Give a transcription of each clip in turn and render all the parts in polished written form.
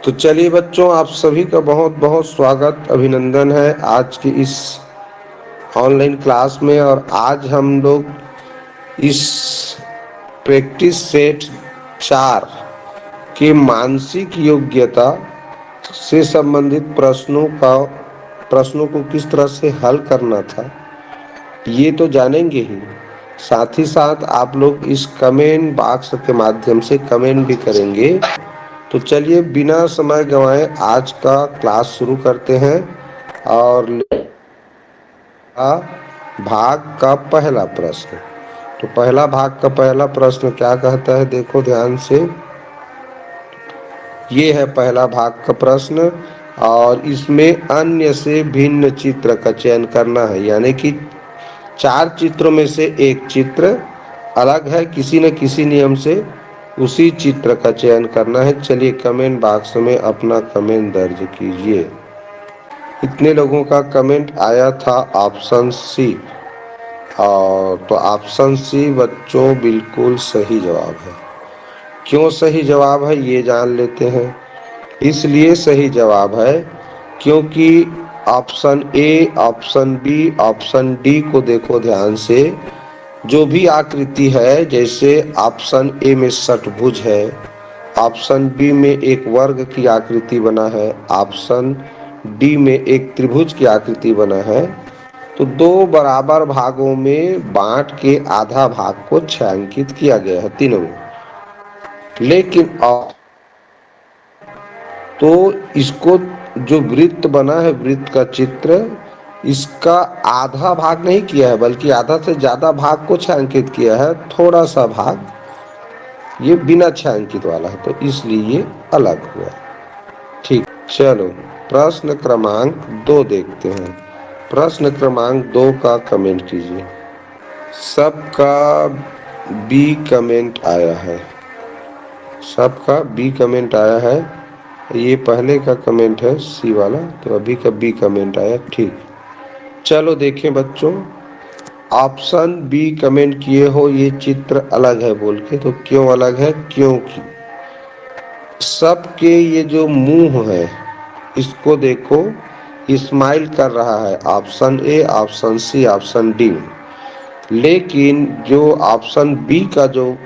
तो चलिए बच्चों, आप सभी का बहुत बहुत स्वागत अभिनंदन है आज की इस ऑनलाइन क्लास में। और आज हम लोग इस प्रैक्टिस सेट 4 के मानसिक योग्यता से संबंधित प्रश्नों को किस तरह से हल करना था ये तो जानेंगे ही। साथ ही साथ आप लोग इस कमेंट बॉक्स के माध्यम से कमेंट भी करेंगे। तो चलिए बिना समय गंवाए आज का क्लास शुरू करते हैं। और भाग का पहला प्रश्न। तो पहला भाग का पहला प्रश्न क्या कहता है, देखो ध्यान से। ये है पहला भाग का प्रश्न और इसमें अन्य से भिन्न चित्र का चयन करना है, यानी कि 4 चित्रों में से एक चित्र अलग है किसी न किसी नियम से, उसी चित्र का चयन करना है। चलिए कमेंट बॉक्स में अपना कमेंट दर्ज कीजिए। इतने लोगों का कमेंट आया था ऑप्शन सी, और तो ऑप्शन सी बच्चों बिल्कुल सही जवाब है। क्यों सही जवाब है ये जान लेते हैं। इसलिए सही जवाब है क्योंकि option A, option B, option D को देखो ध्यान से। जो भी आकृति है, जैसे ऑप्शन ए में षटभुज है, ऑप्शन बी में एक वर्ग की आकृति बना है, ऑप्शन डी में एक त्रिभुज की आकृति बना है, तो 2 बराबर भागों में बांट के आधा भाग को छायांकित किया गया है तीनों में। लेकिन तो इसको जो वृत्त बना है, वृत्त का चित्र, इसका आधा भाग नहीं किया है बल्कि आधा से ज्यादा भाग को छायांकित किया है। थोड़ा सा भाग ये बिना छायांकित वाला है, तो इसलिए ये अलग हुआ। ठीक, चलो प्रश्न क्रमांक 2 देखते हैं। प्रश्न क्रमांक 2 का कमेंट कीजिए। सबका बी कमेंट आया है, सबका बी कमेंट आया है। ये पहले का कमेंट है सी वाला, तो अभी का बी कमेंट आया। ठीक, चलो देखें बच्चों। ऑप्शन बी कमेंट किए हो ये चित्र अलग है बोल के, तो क्यों अलग है? क्योंकि सबके ये जो मुंह है इसको देखो, स्माइल कर रहा है option A, option C, option D. लेकिन जो ऑप्शन बी का जो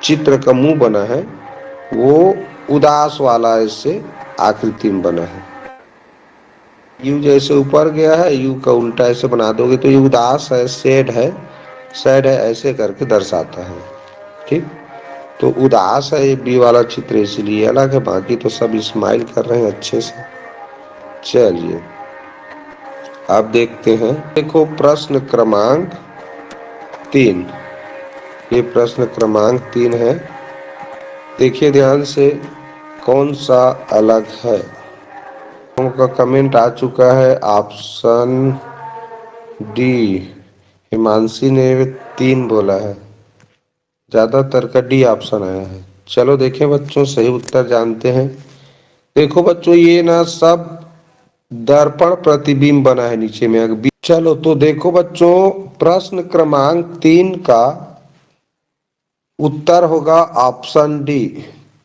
चित्र का मुंह बना है वो उदास वाला ऐसे आकृति में बना है। यू जैसे ऊपर गया है, यू का उल्टा ऐसे बना दोगे तो ये उदास है, सैड है, सैड है ऐसे करके दर्शाता है। ठीक, तो उदास है ये बी वाला चित्र, इसलिए अलग है। बाकी तो सब स्माइल कर रहे हैं अच्छे से। चलिए अब देखते हैं। देखो प्रश्न क्रमांक 3, ये प्रश्न क्रमांक 3 है। देखिए ध्यान से कौन सा अलग है। का कमेंट आ चुका है ऑप्शन डी। हिमांशी ने 3 बोला है, ज्यादातर का डी ऑप्शन आया है। चलो देखें बच्चों, सही उत्तर जानते हैं। देखो बच्चों, ये ना सब दर्पण प्रतिबिंब बना है नीचे में। चलो तो देखो बच्चों, प्रश्न क्रमांक 3 का उत्तर होगा ऑप्शन डी,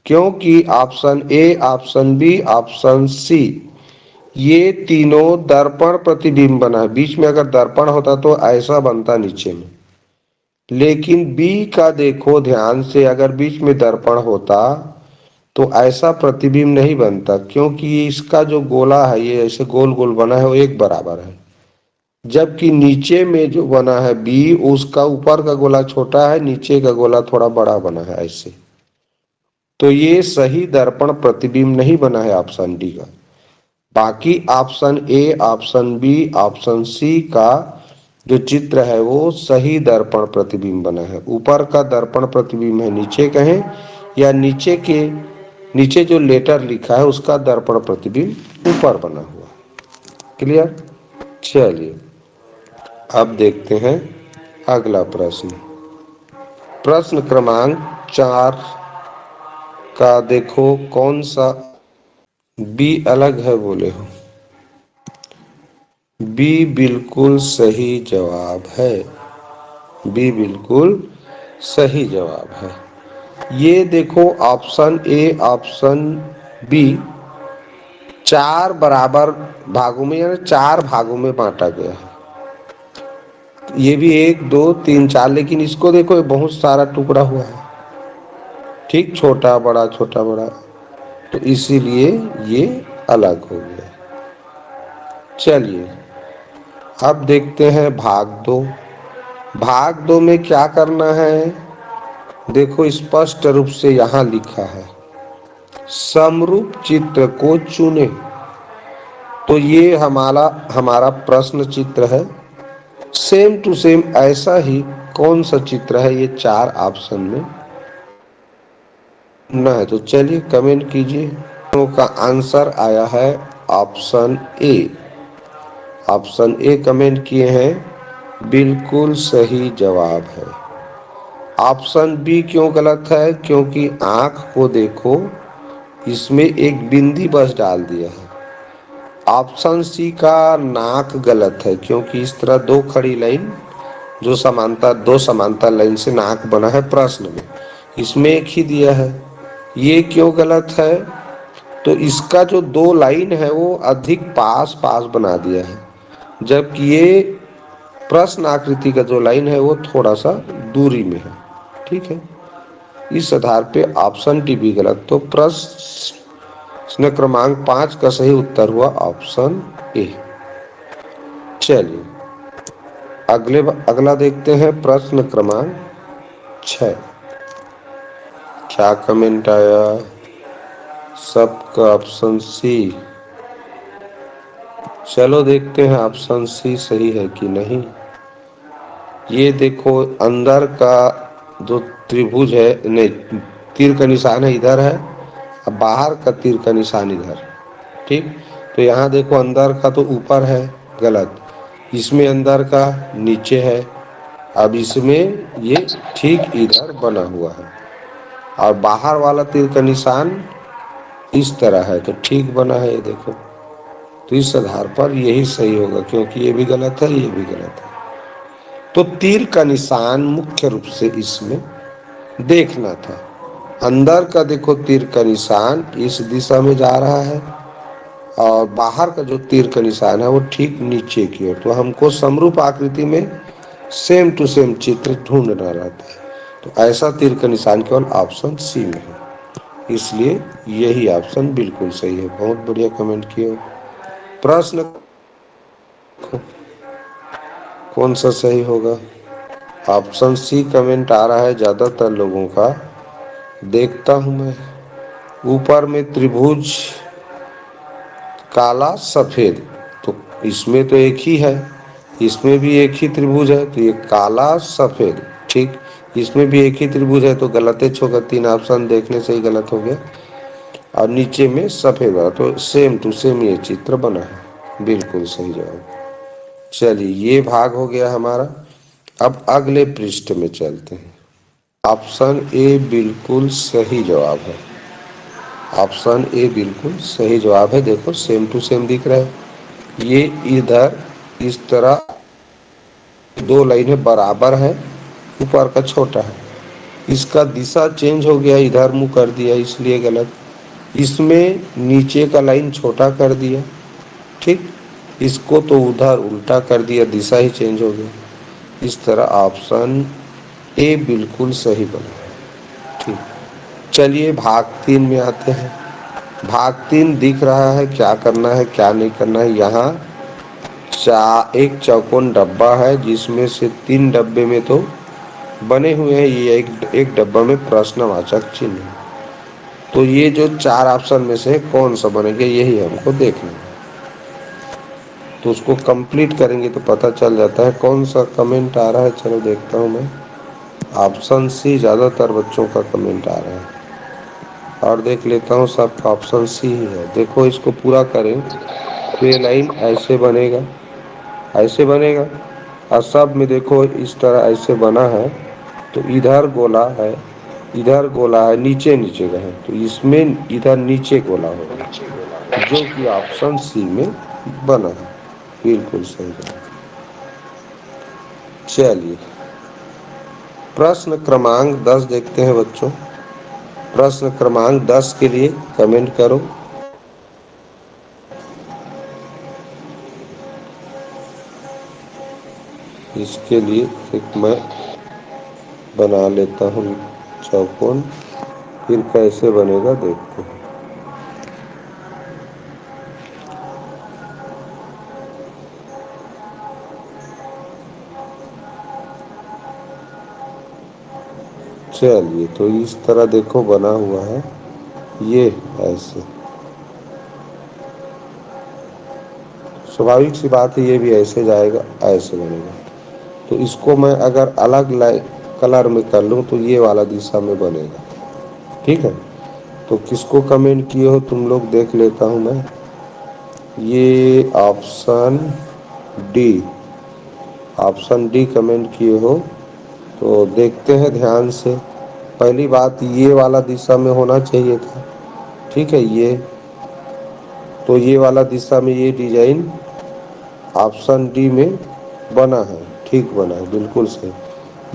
क्योंकि option A, option B, option C ये तीनों दर्पण प्रतिबिंब बना है। बीच में अगर दर्पण होता तो ऐसा बनता नीचे में, लेकिन बी का देखो ध्यान से, अगर बीच में दर्पण होता तो ऐसा प्रतिबिंब नहीं बनता, क्योंकि इसका जो गोला है ये ऐसे गोल गोल बना है, वो एक बराबर है। जबकि नीचे में जो बना है बी, उसका ऊपर का गोला छोटा है, नीचे का गोला थोड़ा बड़ा बना है ऐसे। तो ये सही दर्पण प्रतिबिंब नहीं बना है ऑप्शन डी का। बाकी option A, option B, option C का जो चित्र है वो सही दर्पण प्रतिबिंब बना है। ऊपर का दर्पण प्रतिबिंब है नीचे कहें, या नीचे जो लेटर लिखा है उसका दर्पण प्रतिबिंब ऊपर बना हुआ। क्लियर? चलिए अब देखते हैं अगला प्रश्न। प्रश्न क्रमांक 4 का देखो कौन सा बी अलग है बोले हो। बी बिल्कुल सही जवाब है, बी बिल्कुल सही जवाब है। ये देखो ऑप्शन ए, ऑप्शन बी 4 बराबर भागों में यानी 4 भागों में बांटा गया है। ये भी 1 2 3 4, लेकिन इसको देखो ये बहुत सारा टुकड़ा हुआ है, ठीक, छोटा बड़ा छोटा बड़ा, तो इसीलिए ये अलग हो गया। चलिए अब देखते हैं भाग 2। भाग 2 में क्या करना है, देखो स्पष्ट रूप से यहाँ लिखा है समरूप चित्र को चुने। तो ये हमारा प्रश्न चित्र है, सेम टू सेम ऐसा ही कौन सा चित्र है, ये 4 ऑप्शन में ना है। तो चलिए कमेंट कीजिए। का आंसर आया है option A. Option A comment किए हैं, बिल्कुल सही जवाब है। ऑप्शन बी क्यों गलत है, क्योंकि आंख को देखो इसमें एक बिंदी बस डाल दिया है। ऑप्शन सी का नाक गलत है, क्योंकि इस तरह दो खड़ी लाइन जो दो समांतर लाइन से नाक बना है प्रश्न में, इसमें एक ही दिया है। ये क्यों गलत है, तो इसका जो 2 लाइन है वो अधिक पास पास बना दिया है, जबकि ये प्रश्न आकृति का जो लाइन है वो थोड़ा सा दूरी में है। ठीक है, इस आधार पे ऑप्शन डी भी गलत। तो प्रश्न क्रमांक 5 का सही उत्तर हुआ ऑप्शन ए। चलिए अगला देखते हैं प्रश्न क्रमांक 6। क्या कमेंट आया, सबका ऑप्शन सी। चलो देखते हैं ऑप्शन सी सही है कि नहीं। ये देखो अंदर का जो त्रिभुज है, नहीं, तीर का निशान है इधर है, अब बाहर का तीर का निशान इधर, ठीक। तो यहाँ देखो अंदर का तो ऊपर है, गलत। इसमें अंदर का नीचे है, अब इसमें ये ठीक इधर बना हुआ है, और बाहर वाला तीर का निशान इस तरह है, तो ठीक बना है ये देखो। तो इस आधार पर यही सही होगा, क्योंकि ये भी गलत है ये भी गलत है। तो तीर का निशान मुख्य रूप से इसमें देखना था। अंदर का देखो तीर का निशान इस दिशा में जा रहा है, और बाहर का जो तीर का निशान है वो ठीक नीचे की ओर। तो हमको समरूप आकृति में सेम टू सेम चित्र ढूंढना रहता है, तो ऐसा तीर का निशान केवल ऑप्शन सी में है, इसलिए यही ऑप्शन बिल्कुल सही है। बहुत बढ़िया कमेंट किए। प्रश्न कौन सा सही होगा, ऑप्शन सी कमेंट आ रहा है ज्यादातर लोगों का। देखता हूं मैं, ऊपर में त्रिभुज काला सफेद, तो इसमें तो एक ही है, इसमें भी एक ही त्रिभुज है, तो ये काला सफेद, ठीक। इसमें भी एक ही त्रिभुज है, तो गलत होगा, 3 ऑप्शन देखने से ही गलत हो गया। और नीचे में सफेद वाला, तो सेम टू सेम ये चित्र बना है, बिल्कुल सही जवाब। चलिए ये भाग हो गया हमारा। अब अगले पृष्ठ में चलते हैं। ऑप्शन ए बिल्कुल सही जवाब है। ऑप्शन ए बिल्कुल सही जवाब है। देखो सेम टू सेम दिख रहा है, ये इधर इस तरह 2 लाइनें बराबर है, ऊपर का छोटा है, इसका दिशा चेंज हो गया, इधर मुंह कर दिया इसलिए गलत। इसमें नीचे का लाइन छोटा कर दिया, ठीक, इसको तो उधर उल्टा कर दिया, दिशा ही चेंज हो गया। इस तरह ऑप्शन ए बिल्कुल सही बना, ठीक। चलिए भाग 3 में आते हैं। भाग 3 दिख रहा है, क्या करना है क्या नहीं करना है। यहाँ एक चौकोन डब्बा है, जिसमें से 3 डब्बे में तो बने हुए हैं, ये एक डब्बा में प्रश्नवाचक चिन्ह है। तो ये जो 4 ऑप्शन में से कौन सा बनेगा, यही हमको देखना है। तो उसको कंप्लीट करेंगे तो पता चल जाता है कौन सा कमेंट आ रहा है। चलो देखता हूँ मैं, ऑप्शन सी ज़्यादातर बच्चों का कमेंट आ रहा है, और देख लेता हूँ सबका ऑप्शन सी ही है। देखो इसको पूरा करें तो ये लाइन ऐसे बनेगा, ऐसे बनेगा, और सब में देखो इस तरह ऐसे बना है, तो इधर गोला है, इधर गोला है, नीचे नीचे का है, तो इसमें इधर नीचे गोला होगा, जो कि ऑप्शन सी में बना है, बिल्कुल सही है। चलिए प्रश्न क्रमांक 10 देखते हैं बच्चों। प्रश्न क्रमांक 10 के लिए कमेंट करो। इसके लिए एक मैं बना लेता हूँ चौकोन, फिर कैसे बनेगा देखते हैं। चलिए, तो इस तरह देखो बना हुआ है, ये ऐसे। स्वाभाविक सी बात है, ये भी ऐसे जाएगा, ऐसे बनेगा। तो इसको मैं अगर अलग कलर में कर लूँ तो ये वाला दिशा में बनेगा। ठीक है, तो किसको कमेंट किए हो तुम लोग देख लेता हूँ मैं। ये ऑप्शन डी कमेंट किए हो, तो देखते हैं ध्यान से। पहली बात, ये वाला दिशा में होना चाहिए था। ठीक है, तो ये वाला दिशा में ये डिजाइन ऑप्शन डी में बना है, ठीक बना है, बिल्कुल सही।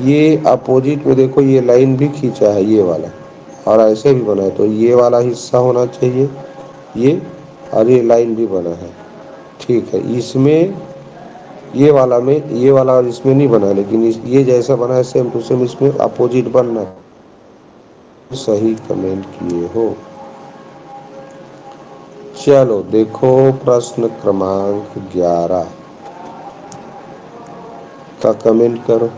ये अपोजिट में देखो, ये लाइन भी खींचा है ये वाला, और ऐसे भी बना है, तो ये वाला हिस्सा होना चाहिए ये, और ये लाइन भी बना है। ठीक है, इसमें ये वाला और इसमें नहीं बना, लेकिन ये जैसा बना है सेम टू सेम इसमें अपोजिट बनना है। सही कमेंट किए हो। चलो देखो प्रश्न क्रमांक 11 का कमेंट करो,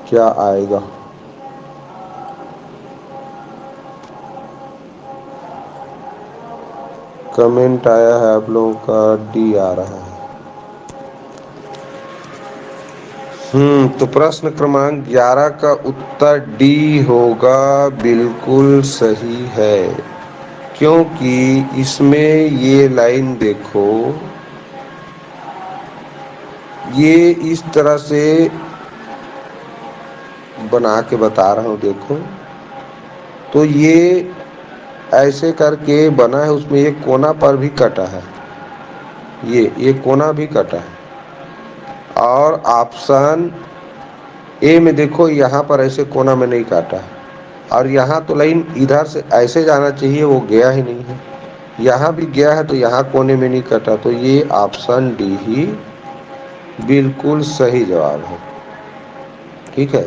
क्या आएगा। कमेंट आया है आप लोगों का, डी आ रहा है। तो प्रश्न क्रमांक 11 का उत्तर डी होगा, बिल्कुल सही है। क्योंकि इसमें ये लाइन देखो, ये इस तरह से बना के बता रहा हूँ देखो, तो ये ऐसे करके बना है, उसमें एक कोना पर भी कटा है, ये कोना भी कटा है। और ऑप्शन ए में देखो, यहाँ पर ऐसे कोना में नहीं काटा है, और यहाँ तो लाइन इधर से ऐसे जाना चाहिए, वो गया ही नहीं है। यहाँ भी गया है तो यहाँ कोने में नहीं कटा, तो ये ऑप्शन डी ही बिल्कुल सही जवाब है। ठीक है,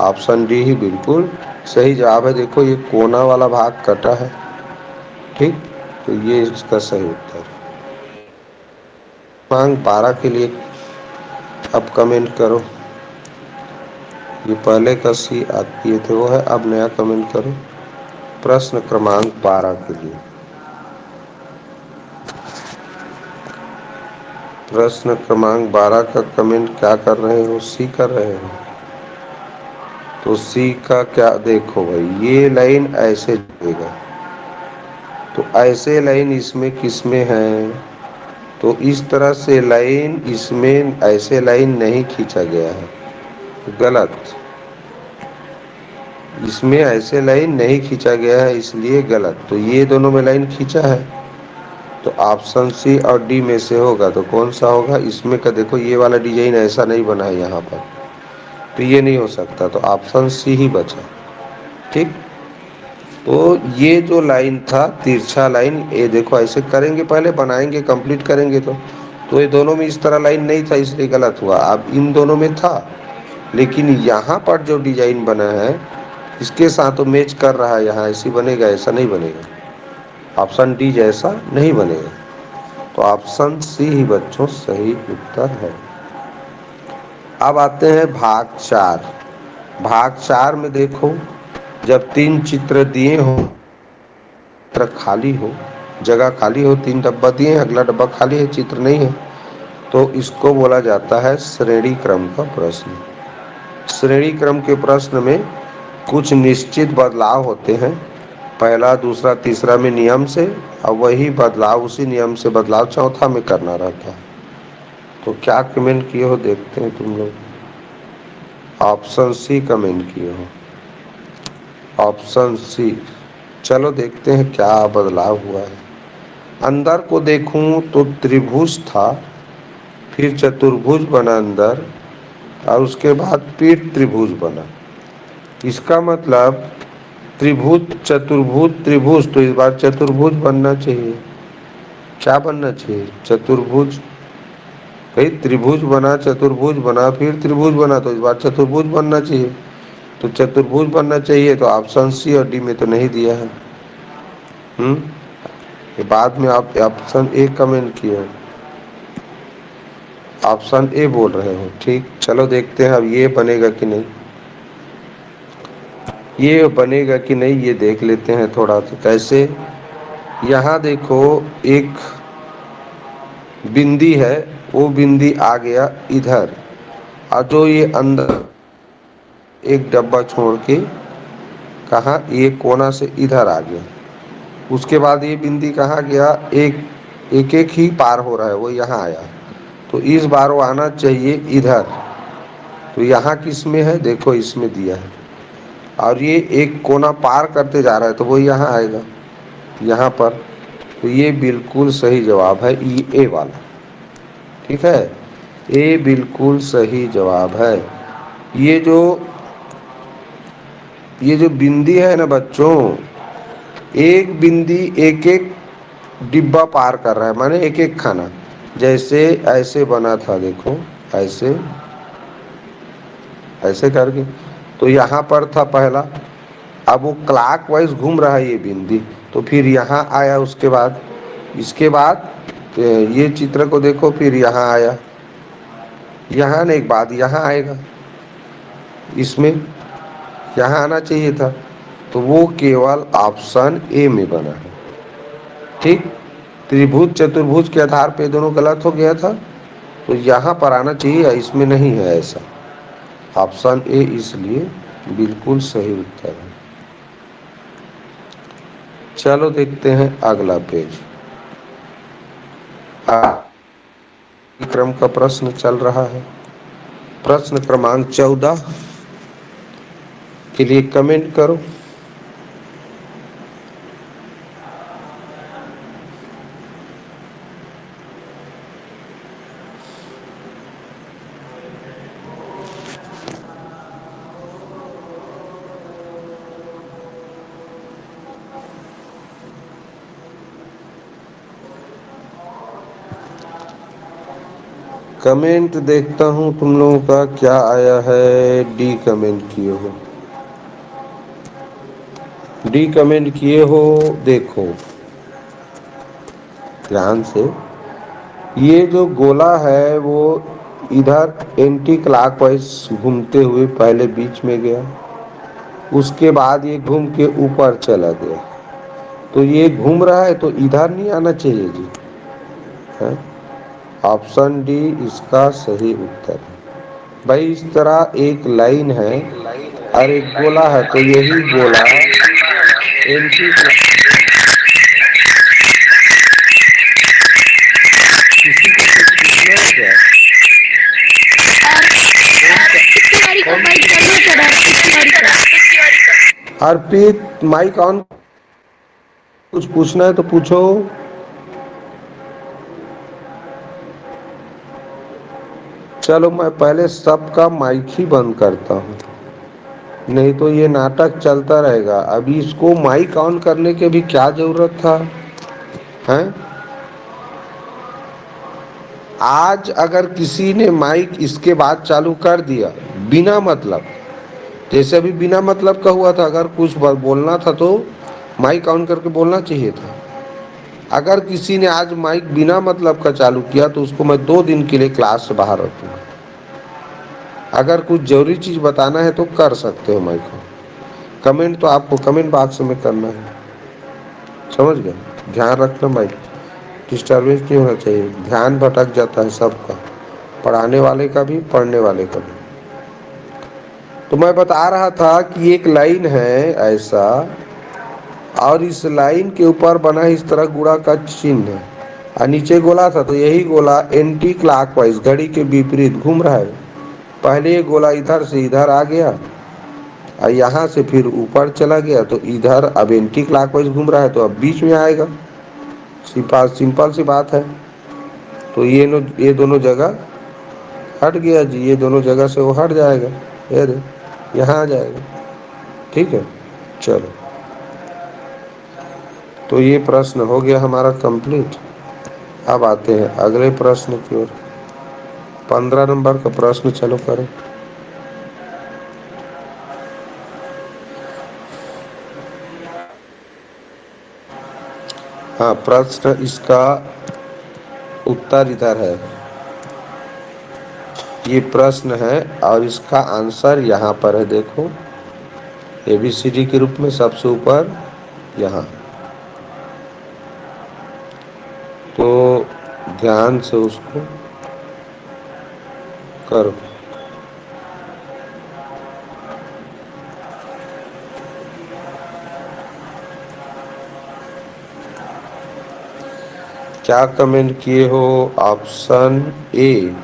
ऑप्शन डी ही बिल्कुल सही जवाब है। देखो ये कोना वाला भाग कटा है, ठीक, तो ये इसका सही उत्तर। क्रमांक 12 के लिए अब कमेंट करो। ये पहले का सी आप किए थे वो है, अब नया कमेंट करो प्रश्न क्रमांक 12 के लिए। प्रश्न क्रमांक 12 का कमेंट क्या कर रहे हो, सी कर रहे हो। तो सी का क्या, देखो भाई ये लाइन ऐसे जाएगा, तो ऐसे लाइन इसमें किसमें है, तो इस तरह से लाइन इसमें ऐसे लाइन नहीं खींचा गया है, गलत। इसमें ऐसे लाइन नहीं खींचा गया है, इसलिए गलत। तो ये दोनों में लाइन खींचा है, तो ऑप्शन सी और डी में से होगा, तो कौन सा होगा। इसमें का देखो, ये वाला डिजाइन ऐसा नहीं बना है यहाँ पर, तो ये नहीं हो सकता, तो ऑप्शन सी ही बचा। ठीक, तो ये जो लाइन था तिरछा लाइन, ये देखो ऐसे करेंगे, पहले बनाएंगे कंप्लीट करेंगे, तो ये दोनों में इस तरह लाइन नहीं था, इसलिए गलत हुआ। अब इन दोनों में था, लेकिन यहाँ पर जो डिजाइन बना है इसके साथ तो मैच कर रहा है, यहाँ ऐसी बनेगा, ऐसा नहीं बनेगा, ऑप्शन डी जैसा नहीं बनेगा। तो ऑप्शन सी ही बच्चों सही उत्तर है। अब आते हैं भाग 4। भाग 4 में देखो, जब 3 चित्र दिए हो, चित्र खाली हो, जगह खाली हो, 3 डब्बा दिए हैं, अगला डब्बा खाली है, चित्र नहीं है, तो इसको बोला जाता है श्रेणी क्रम का प्रश्न। श्रेणी क्रम के प्रश्न में कुछ निश्चित बदलाव होते हैं, पहला दूसरा तीसरा में नियम से, और वही बदलाव, उसी नियम से बदलाव चौथा में करना रहता है। तो क्या कमेंट किए हो देखते हैं तुम लोग। ऑप्शन सी कमेंट किए हो, ऑप्शन सी। चलो देखते हैं क्या बदलाव हुआ है। अंदर को देखूं तो त्रिभुज था, फिर चतुर्भुज बना अंदर, और उसके बाद पीठ त्रिभुज बना। इसका मतलब त्रिभुज चतुर्भुज त्रिभुज, तो इस बार चतुर्भुज बनना चाहिए। क्या बनना चाहिए? चतुर्भुज। भाई त्रिभुज बना, चतुर्भुज बना, फिर त्रिभुज बना, तो इस बार चतुर्भुज बनना चाहिए। तो चतुर्भुज बनना चाहिए, तो ऑप्शन सी और डी में तो नहीं दिया है। ये बाद में आप ऑप्शन ए कमेंट किए हो, ऑप्शन ए बोल रहे हो। ठीक, चलो देखते हैं अब ये बनेगा कि नहीं। ये बनेगा कि नहीं ये देख लेते हैं थोड़ा। तो कैसे? यहाँ देखो, एक बिंदी है, वो बिंदी आ गया इधर, और जो ये अंदर एक डब्बा छोड़ के कहा, ये कोना से इधर आ गया। उसके बाद ये बिंदी कहाँ गया? एक एक एक ही पार हो रहा है, वो यहाँ आया। तो इस बार वो आना चाहिए इधर। तो यहाँ किस में है? देखो इसमें दिया है, और ये एक कोना पार करते जा रहा है, तो वो यहाँ आएगा, यहाँ पर। तो ये बिल्कुल सही जवाब है, ए वाला। ठीक है, ए बिल्कुल सही जवाब है। ये जो ये जो बिंदी है ना बच्चों, एक बिंदी एक एक डिब्बा पार कर रहा है, माने एक एक खाना। जैसे ऐसे बना था, देखो ऐसे ऐसे करके, तो यहाँ पर था पहला। अब वो क्लॉकवाइज घूम रहा है ये बिंदी, तो फिर यहाँ आया। उसके बाद, इसके बाद ये चित्र को देखो, फिर यहाँ आया, यहाँ नहीं, बाद यहाँ आएगा, इसमें यहाँ आना चाहिए था। तो वो केवल ऑप्शन ए में बना है। ठीक, त्रिभुज चतुर्भुज के आधार पे दोनों गलत हो गया था, तो यहाँ पर आना चाहिए, इसमें नहीं है ऐसा। ऑप्शन ए इसलिए बिल्कुल सही उत्तर है। चलो देखते हैं अगला पेज। क्रम का प्रश्न चल रहा है। प्रश्न क्रमांक 14 के लिए कमेंट करो। कमेंट देखता हूँ तुम लोगों का क्या आया है। डी कमेंट किए हो, डी कमेंट किए हो। देखो ध्यान से, ये जो गोला है वो इधर एंटी क्लॉकवाइज घूमते हुए पहले बीच में गया, उसके बाद ये घूम के ऊपर चला गया। तो ये घूम रहा है, तो इधर नहीं आना चाहिए जी, है? ऑप्शन डी इसका सही उत्तर है। भाई इस तरह एक लाइन है और एक गोला है, तो यही गोला एंटी, किसी को कुछ पूछना है क्या? अर्पित माइक ऑन, कुछ पूछना है तो पूछो। चलो मैं पहले सबका माइक ही बंद करता हूँ, नहीं तो ये नाटक चलता रहेगा। अभी इसको माइक ऑन करने की भी क्या जरूरत था, हैं? आज अगर किसी ने माइक इसके बाद चालू कर दिया बिना मतलब, जैसे अभी बिना मतलब का हुआ था, अगर कुछ बोलना था तो माइक ऑन करके बोलना चाहिए था। अगर किसी ने आज माइक बिना मतलब का चालू किया तो उसको मैं 2 दिन के लिए क्लास से बाहर रखूंगा। अगर कुछ जरूरी चीज बताना है तो कर सकते हो माइक ऑन। कमेंट तो आपको कमेंट बॉक्स में करना है, समझ गए? ध्यान रखना, माइक डिस्टर्बेंस नहीं होना चाहिए, ध्यान भटक जाता है सबका, पढ़ाने वाले का भी, पढ़ने वाले का भी। तो मैं बता रहा था कि एक लाइन है ऐसा, और इस लाइन के ऊपर बना इस तरह गुणा का चिन्ह है, और नीचे गोला था, तो यही गोला एंटी क्लॉकवाइज घड़ी के विपरीत घूम रहा है। पहले ये गोला इधर से इधर आ गया और यहाँ से फिर ऊपर चला गया, तो इधर अब एंटी क्लॉकवाइज घूम रहा है, तो अब बीच में आएगा। सिंपल सी बात है। तो ये दोनों जगह हट गया जी, ये दोनों जगह से वो हट जाएगा, ये यहाँ आ जाएगा। ठीक है, चलो। तो ये प्रश्न हो गया हमारा कंप्लीट। अब आते हैं अगले प्रश्न की ओर। 15 नंबर का प्रश्न चलो करें। हाँ, प्रश्न इसका उत्तर इधर है। ये प्रश्न है और इसका आंसर यहाँ पर है, देखो ABCD के रूप में सबसे ऊपर यहाँ। तो ध्यान से उसको करो। क्या कमेंट किए हो? ऑप्शन ए,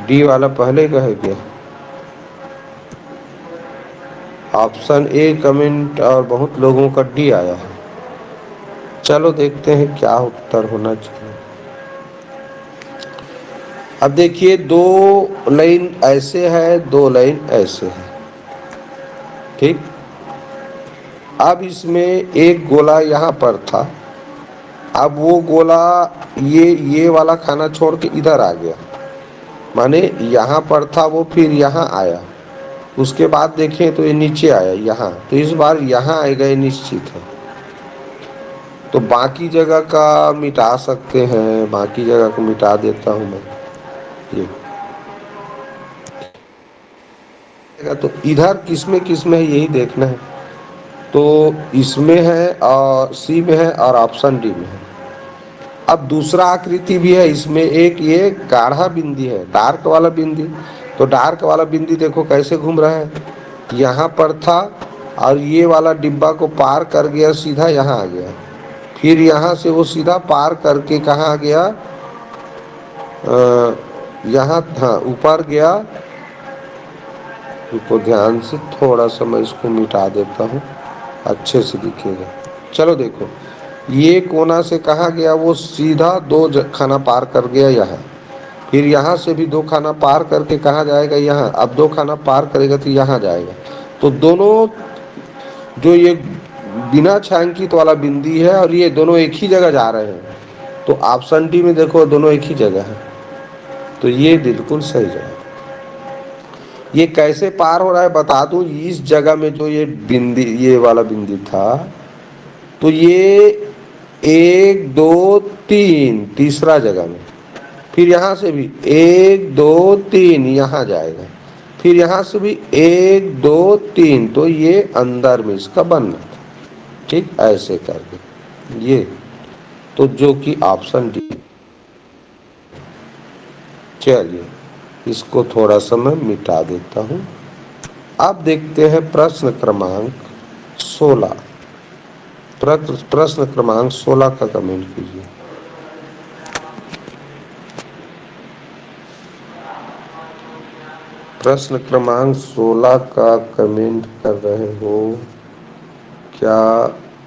डी वाला पहले का है क्या? ऑप्शन ए कमेंट और बहुत लोगों का डी आया है। चलो देखते हैं क्या उत्तर होना चाहिए। अब देखिए, 2 लाइन ऐसे है, 2 लाइन ऐसे है, ठीक। अब इसमें एक गोला यहाँ पर था, अब वो गोला ये वाला खाना छोड़ के इधर आ गया, माने यहाँ पर था वो, फिर यहाँ आया, उसके बाद देखें तो ये नीचे आया यहाँ, तो इस बार यहाँ आएगा, ये निश्चित है। तो बाकी जगह का मिटा सकते हैं, बाकी जगह को मिटा देता हूँ मैं। ये तो इधर किसमें किसमें है यही देखना है। तो इसमें है और सी में है और ऑप्शन डी में है। अब दूसरा आकृति भी है इसमें, एक ये गाढ़ा बिंदी है, डार्क वाला बिंदी। तो डार्क वाला बिंदी देखो कैसे घूम रहा है, यहाँ पर था और ये वाला डिब्बा को पार कर गया, सीधा यहाँ आ गया, फिर यहाँ से वो सीधा पार करके कहाँ आ गया, यहाँ, हाँ ऊपर गया। तो ध्यान से थोड़ा सा मैं इसको मिटा देता हूँ, अच्छे से दिखेगा। चलो देखो, ये कोना से कहाँ गया, वो सीधा 2 खाना पार कर गया यहाँ, फिर यहाँ से भी 2 खाना पार करके कहाँ जाएगा, यहाँ। अब 2 खाना पार करेगा तो यहाँ जाएगा। तो दोनों जो ये बिना छायांकित वाला बिंदी है और ये दोनों एक ही जगह जा रहे हैं। तो ऑप्शन डी में देखो दोनों एक ही जगह है, तो ये बिल्कुल सही जगह। ये कैसे पार हो रहा है बता दूं, इस जगह में जो ये बिंदी, ये वाला बिंदी था, तो ये 1 2 3 तीसरा जगह में, फिर यहाँ से भी 1 2 3 यहाँ जाएगा, फिर यहाँ से भी 1 2 3, तो ये अंदर में इसका बनना था, ठीक, ऐसे करके ये। तो जो कि ऑप्शन डी। चलिए इसको थोड़ा सा मैं मिटा देता हूँ। अब देखते हैं प्रश्न क्रमांक 16। प्रश्न क्रमांक 16 का कमेंट कीजिए। प्रश्न क्रमांक 16 का कमेंट कर रहे हो क्या?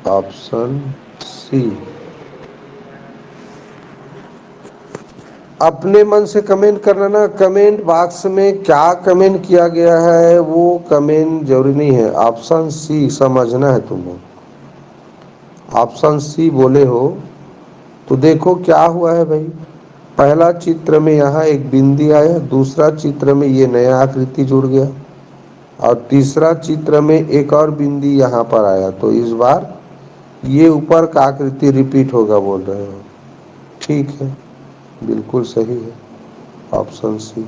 Option C. अपने मन से कमेंट करना ना, कमेंट बॉक्स में क्या कमेंट किया गया है वो कमेंट जरूरी नहीं है। ऑप्शन सी समझना है तुम्हें, ऑप्शन सी बोले हो तो देखो क्या हुआ है भाई। पहला चित्र में यहाँ एक बिंदी आया, दूसरा चित्र में ये नया आकृति जुड़ गया, और तीसरा चित्र में एक और बिंदी यहाँ पर आया, तो इस बार ये ऊपर का आकृति रिपीट होगा बोल रहे हो। ठीक है, बिल्कुल सही है, ऑप्शन सी।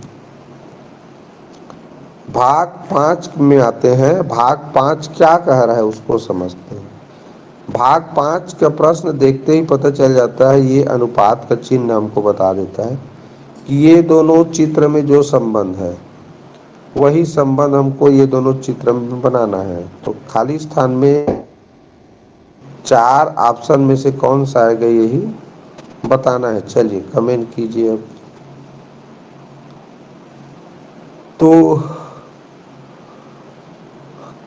भाग 5 में आते हैं। भाग 5 क्या कह रहा है उसको समझते हैं। भाग 5 का प्रश्न देखते ही पता चल जाता है, ये अनुपात का चिन्ह हमको बता देता है कि ये दोनों चित्र में जो संबंध है वही संबंध हमको ये दोनों चित्र में बनाना है। तो खाली स्थान में 4 ऑप्शन में से कौन सा आएगा यही बताना है। चलिए कमेंट कीजिए अब। तो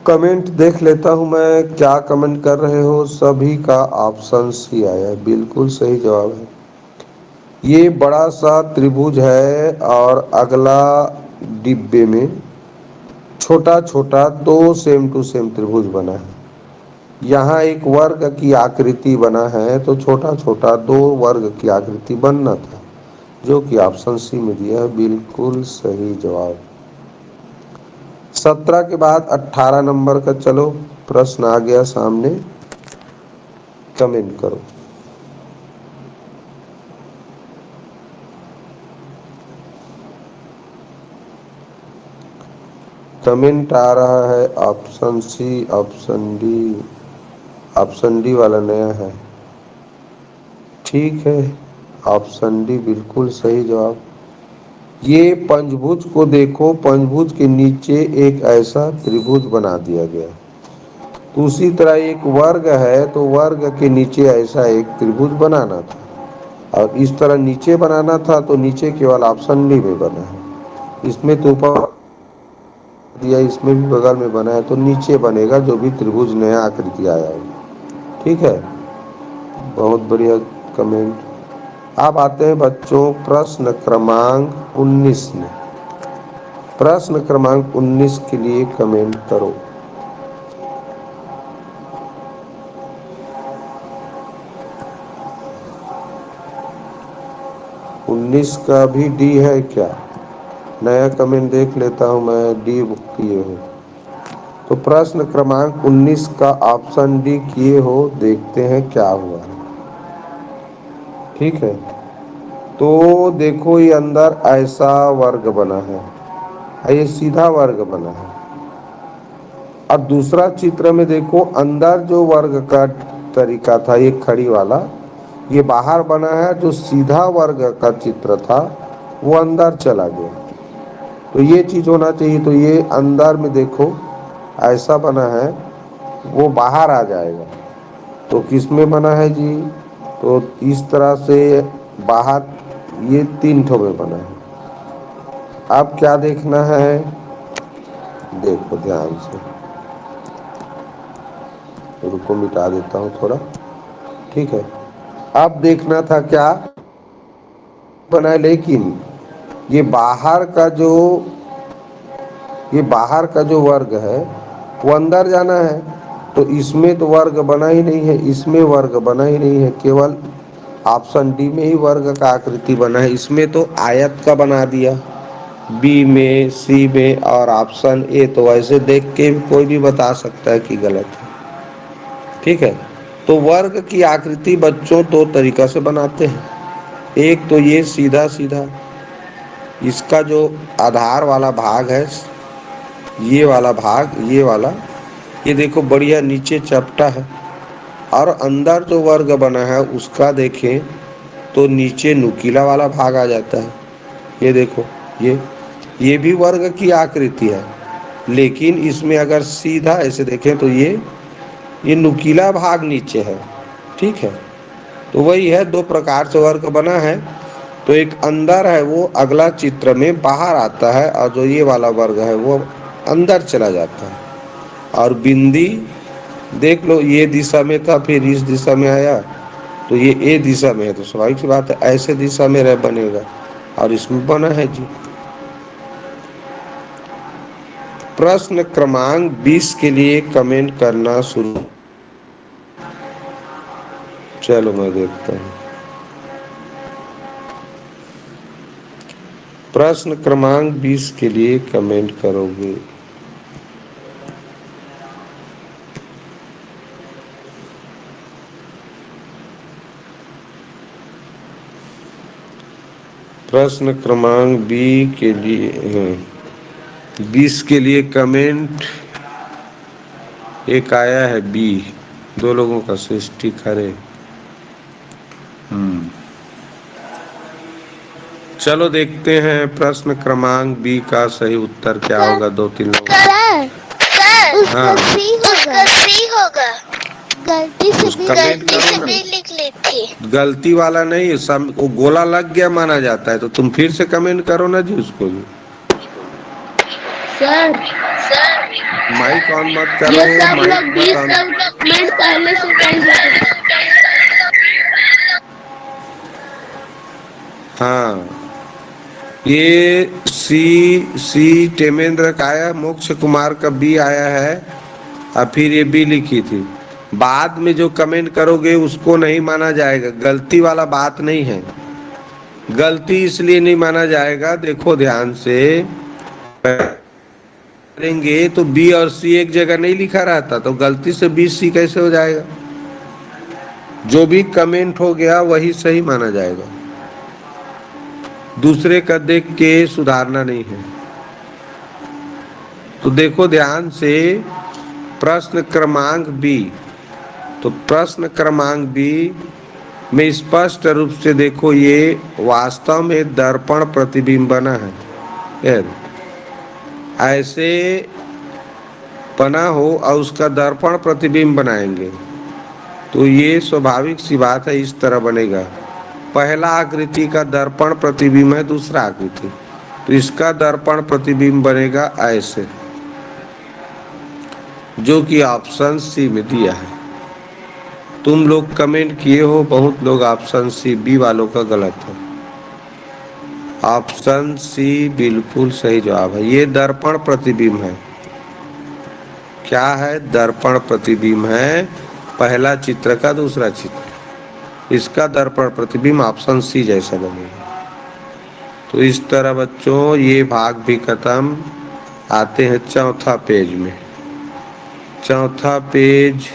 कमेंट देख लेता हूं मैं, क्या कमेंट कर रहे हो। सभी का ऑप्शन सी आया है, बिल्कुल सही जवाब है। ये बड़ा सा त्रिभुज है और अगला डिब्बे में छोटा छोटा दो सेम टू सेम त्रिभुज बना है। यहाँ एक वर्ग की आकृति बना है, तो छोटा छोटा दो वर्ग की आकृति बनना था, जो कि ऑप्शन सी में दिया है। बिल्कुल सही जवाब। 17 के बाद 18 नंबर का चलो प्रश्न आ गया सामने, कमेंट करो। कमेंट आ रहा है option C, option D. Option D वाला नया है, ठीक है। ऑप्शन डी बिल्कुल सही जवाब। ये पंचभुज को देखो, पंचभुज के नीचे एक ऐसा त्रिभुज बना दिया गया। तो उसी तरह एक वर्ग है, तो वर्ग के नीचे ऐसा एक त्रिभुज बनाना था, और इस तरह नीचे बनाना था, तो नीचे केवल ऑप्शन डी में बना है। इसमें तो ऊपर दिया, इसमें भी बगल में बना है, तो नीचे बनेगा जो भी त्रिभुज नया आकृति आया है। ठीक है, बहुत बढ़िया कमेंट। अब आते हैं बच्चों प्रश्न क्रमांक 19 में। प्रश्न क्रमांक 19 के लिए कमेंट करो। 19 का भी डी है क्या? नया कमेंट देख लेता हूं मैं, डी बुक किए हो तो प्रश्न क्रमांक 19 का ऑप्शन डी किए हो, देखते हैं क्या हुआ है। ठीक है, तो देखो ये अंदर ऐसा वर्ग बना है, ये सीधा वर्ग बना है। अब दूसरा चित्र में देखो, अंदर जो वर्ग का तरीका था ये खड़ी वाला, ये बाहर बना है। जो सीधा वर्ग का चित्र था वो अंदर चला गया, तो ये चीज होना चाहिए। तो ये अंदर में देखो ऐसा बना है, वो बाहर आ जाएगा। तो किस में बना है जी? तो इस तरह से बाहर ये 3 ठो में बना है। अब क्या देखना है, देखो ध्यान से, रुको मिटा देता हूँ थोड़ा। ठीक है, अब देखना था क्या बना है, लेकिन ये बाहर का जो वर्ग है वो अंदर जाना है, तो इसमें तो वर्ग बना ही नहीं है, इसमें वर्ग बना ही नहीं है, केवल ऑप्शन डी में ही वर्ग का आकृति बना है। इसमें तो आयत का बना दिया, बी में, सी में, और ऑप्शन ए तो ऐसे देख के कोई भी बता सकता है कि गलत है। ठीक है, तो वर्ग की आकृति बच्चों दो तरीका से बनाते हैं। एक तो ये सीधा सीधा, इसका जो आधार वाला भाग है, ये वाला भाग, ये वाला, ये देखो बढ़िया नीचे चपटा है, और अंदर जो वर्ग बना है उसका देखें तो नीचे नुकीला वाला भाग आ जाता है। ये देखो, ये भी वर्ग की आकृति है, लेकिन इसमें अगर सीधा ऐसे देखें तो ये नुकीला भाग नीचे है। ठीक है, तो वही है, दो प्रकार से वर्ग बना है। तो एक अंदर है, वो अगला चित्र में बाहर आता है, और जो ये वाला वर्ग है वो अंदर चला जाता है। और बिंदी देख लो, ये दिशा में था, फिर इस दिशा में आया, तो ये ए दिशा में है, तो स्वाभाविक सी बात है ऐसे दिशा में रह बनेगा, और इसमें बना है जी। प्रश्न क्रमांक 20 के लिए कमेंट करना शुरू। चलो मैं देखता हूँ। प्रश्न क्रमांक 20 के लिए कमेंट करोगे। प्रश्न क्रमांक 20 के लिए कमेंट एक आया है बी, दो लोगों का सृष्टि खरे। चलो देखते हैं प्रश्न क्रमांक बी का सही उत्तर क्या होगा। 2-3 लोग उसका सी होगा। गलती से भी लिख ली थी। गलती वाला नहीं है, सब वो गोला लग गया माना जाता है। तो तुम फिर से कमेंट करो ना जी उसको भी। सर माइक ऑन मत करो, ये सब लोग 20 मिनट पहले से कह हाँ, ये सी टेमेंद्र का आया, मोक्ष कुमार का बी आया है और फिर ये बी लिखी थी। बाद में जो कमेंट करोगे उसको नहीं माना जाएगा, गलती वाला बात नहीं है। गलती इसलिए नहीं माना जाएगा, देखो ध्यान से करेंगे तो बी और सी एक जगह नहीं लिखा रहता, तो गलती से बी सी कैसे हो जाएगा? जो भी कमेंट हो गया वही सही माना जाएगा, दूसरे का देख के सुधारना नहीं है। तो देखो ध्यान से प्रश्न क्रमांक बी, तो प्रश्न क्रमांक बी में स्पष्ट रूप से देखो ये वास्तव में दर्पण प्रतिबिंब बना है। ऐसे बना हो और उसका दर्पण प्रतिबिंब बनाएंगे तो ये स्वाभाविक सी बात है, इस तरह बनेगा। पहला आकृति का दर्पण प्रतिबिंब है, दूसरा आकृति, तो इसका दर्पण प्रतिबिंब बनेगा ऐसे, जो कि ऑप्शन सी में दिया है। तुम लोग कमेंट किए हो, बहुत लोग ऑप्शन सी, बी वालों का गलत है। ऑप्शन सी बिल्कुल सही जवाब है। ये दर्पण प्रतिबिंब है। क्या है? दर्पण प्रतिबिंब है, पहला चित्र का दूसरा चित्र, इसका दर्पण प्रतिबिंब ऑप्शन सी जैसा बनेगा। तो इस तरह बच्चों ये भाग भी खत्म। आते हैं चौथा पेज में। चौथा पेज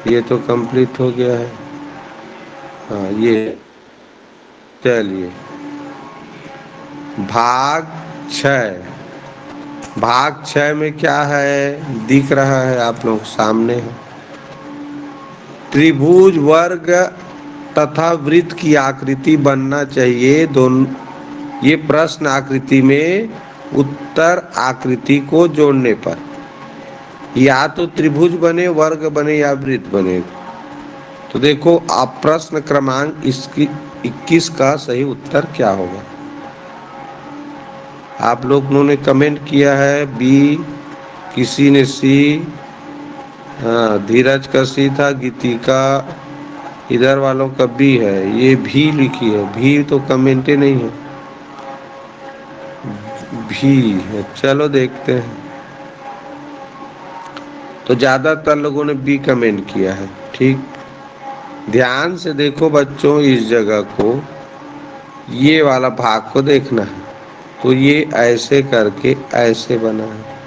ये तो कंप्लीट हो गया है। हाँ ये, चलिए भाग 6। भाग 6 में क्या है दिख रहा है आप लोग सामने है। त्रिभुज, वर्ग तथा वृत्त की आकृति बनना चाहिए दोनों। ये प्रश्न आकृति में उत्तर आकृति को जोड़ने पर या तो त्रिभुज बने, वर्ग बने या वृत्त बने। तो देखो आप प्रश्न क्रमांक 21 का सही उत्तर क्या होगा। आप लोगों ने कमेंट किया है बी, किसी ने सी, हाँ धीरज का सी था, गीतिका, इधर वालों का बी है, ये भी लिखी है, भी तो कमेंटे नहीं है, भी है। चलो देखते हैं। तो ज्यादातर लोगों ने बी कमेंट किया है, ठीक। ध्यान से देखो बच्चों, इस जगह को, ये वाला भाग को देखना है। तो ये ऐसे करके ऐसे बना है,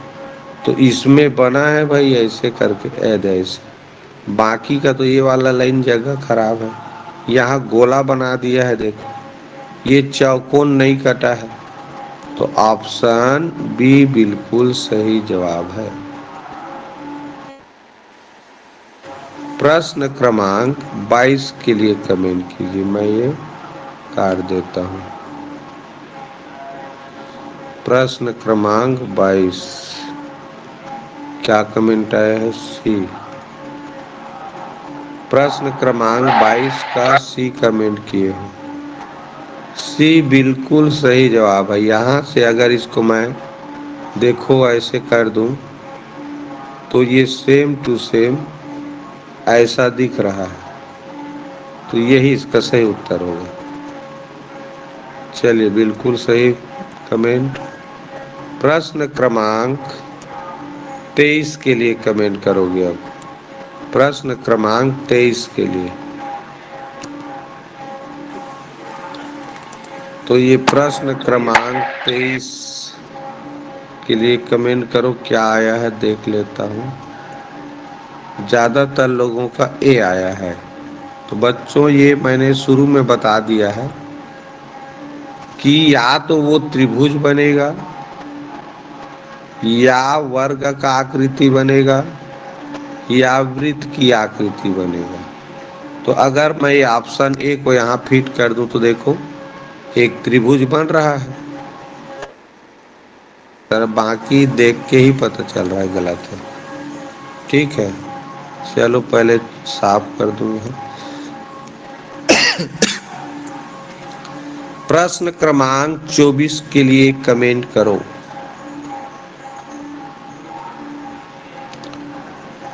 तो इसमें बना है भाई ऐसे करके ऐसे। बाकी का तो ये वाला लाइन जगह खराब है, यहाँ गोला बना दिया है। देखो ये चौकोन नहीं कटा है, तो ऑप्शन बी बिल्कुल सही जवाब है। प्रश्न क्रमांक 22 के लिए कमेंट कीजिए, मैं ये काट देता हूँ। प्रश्न क्रमांक 22 क्या कमेंट आया है? सी। प्रश्न क्रमांक 22 का सी कमेंट किए हो। सी बिल्कुल सही जवाब है। यहाँ से अगर इसको मैं देखो ऐसे कर दूं तो ये सेम टू सेम ऐसा दिख रहा है, तो यही इसका सही उत्तर होगा। चलिए बिल्कुल सही कमेंट। प्रश्न क्रमांक 23 के लिए कमेंट करोगे अब। प्रश्न क्रमांक 23 के लिए, तो ये प्रश्न क्रमांक 23 के लिए कमेंट करो क्या आया है, देख लेता हूँ। ज्यादातर लोगों का ए आया है। तो बच्चों ये मैंने शुरू में बता दिया है कि या तो वो त्रिभुज बनेगा या वर्ग का आकृति बनेगा या वृत्त की आकृति बनेगा। तो अगर मैं ये ऑप्शन ए को यहाँ फिट कर दूं तो देखो एक त्रिभुज बन रहा है, तर बाकी देख के ही पता चल रहा है गलत है, ठीक है। चलो पहले साफ कर दूंगा। प्रश्न क्रमांक 24 के लिए कमेंट करो।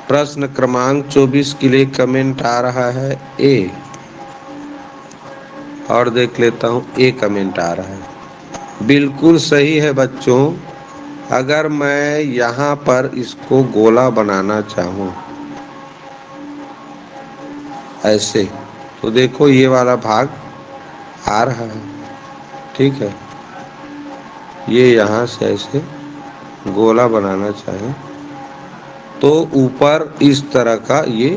प्रश्न क्रमांक 24 के लिए कमेंट आ रहा है ए, और देख लेता हूं ए कमेंट आ रहा है। बिल्कुल सही है बच्चों। अगर मैं यहाँ पर इसको गोला बनाना चाहूँ ऐसे, तो देखो ये वाला भाग आ रहा है, ठीक है। ये यहाँ से ऐसे गोला बनाना चाहें तो ऊपर इस तरह का ये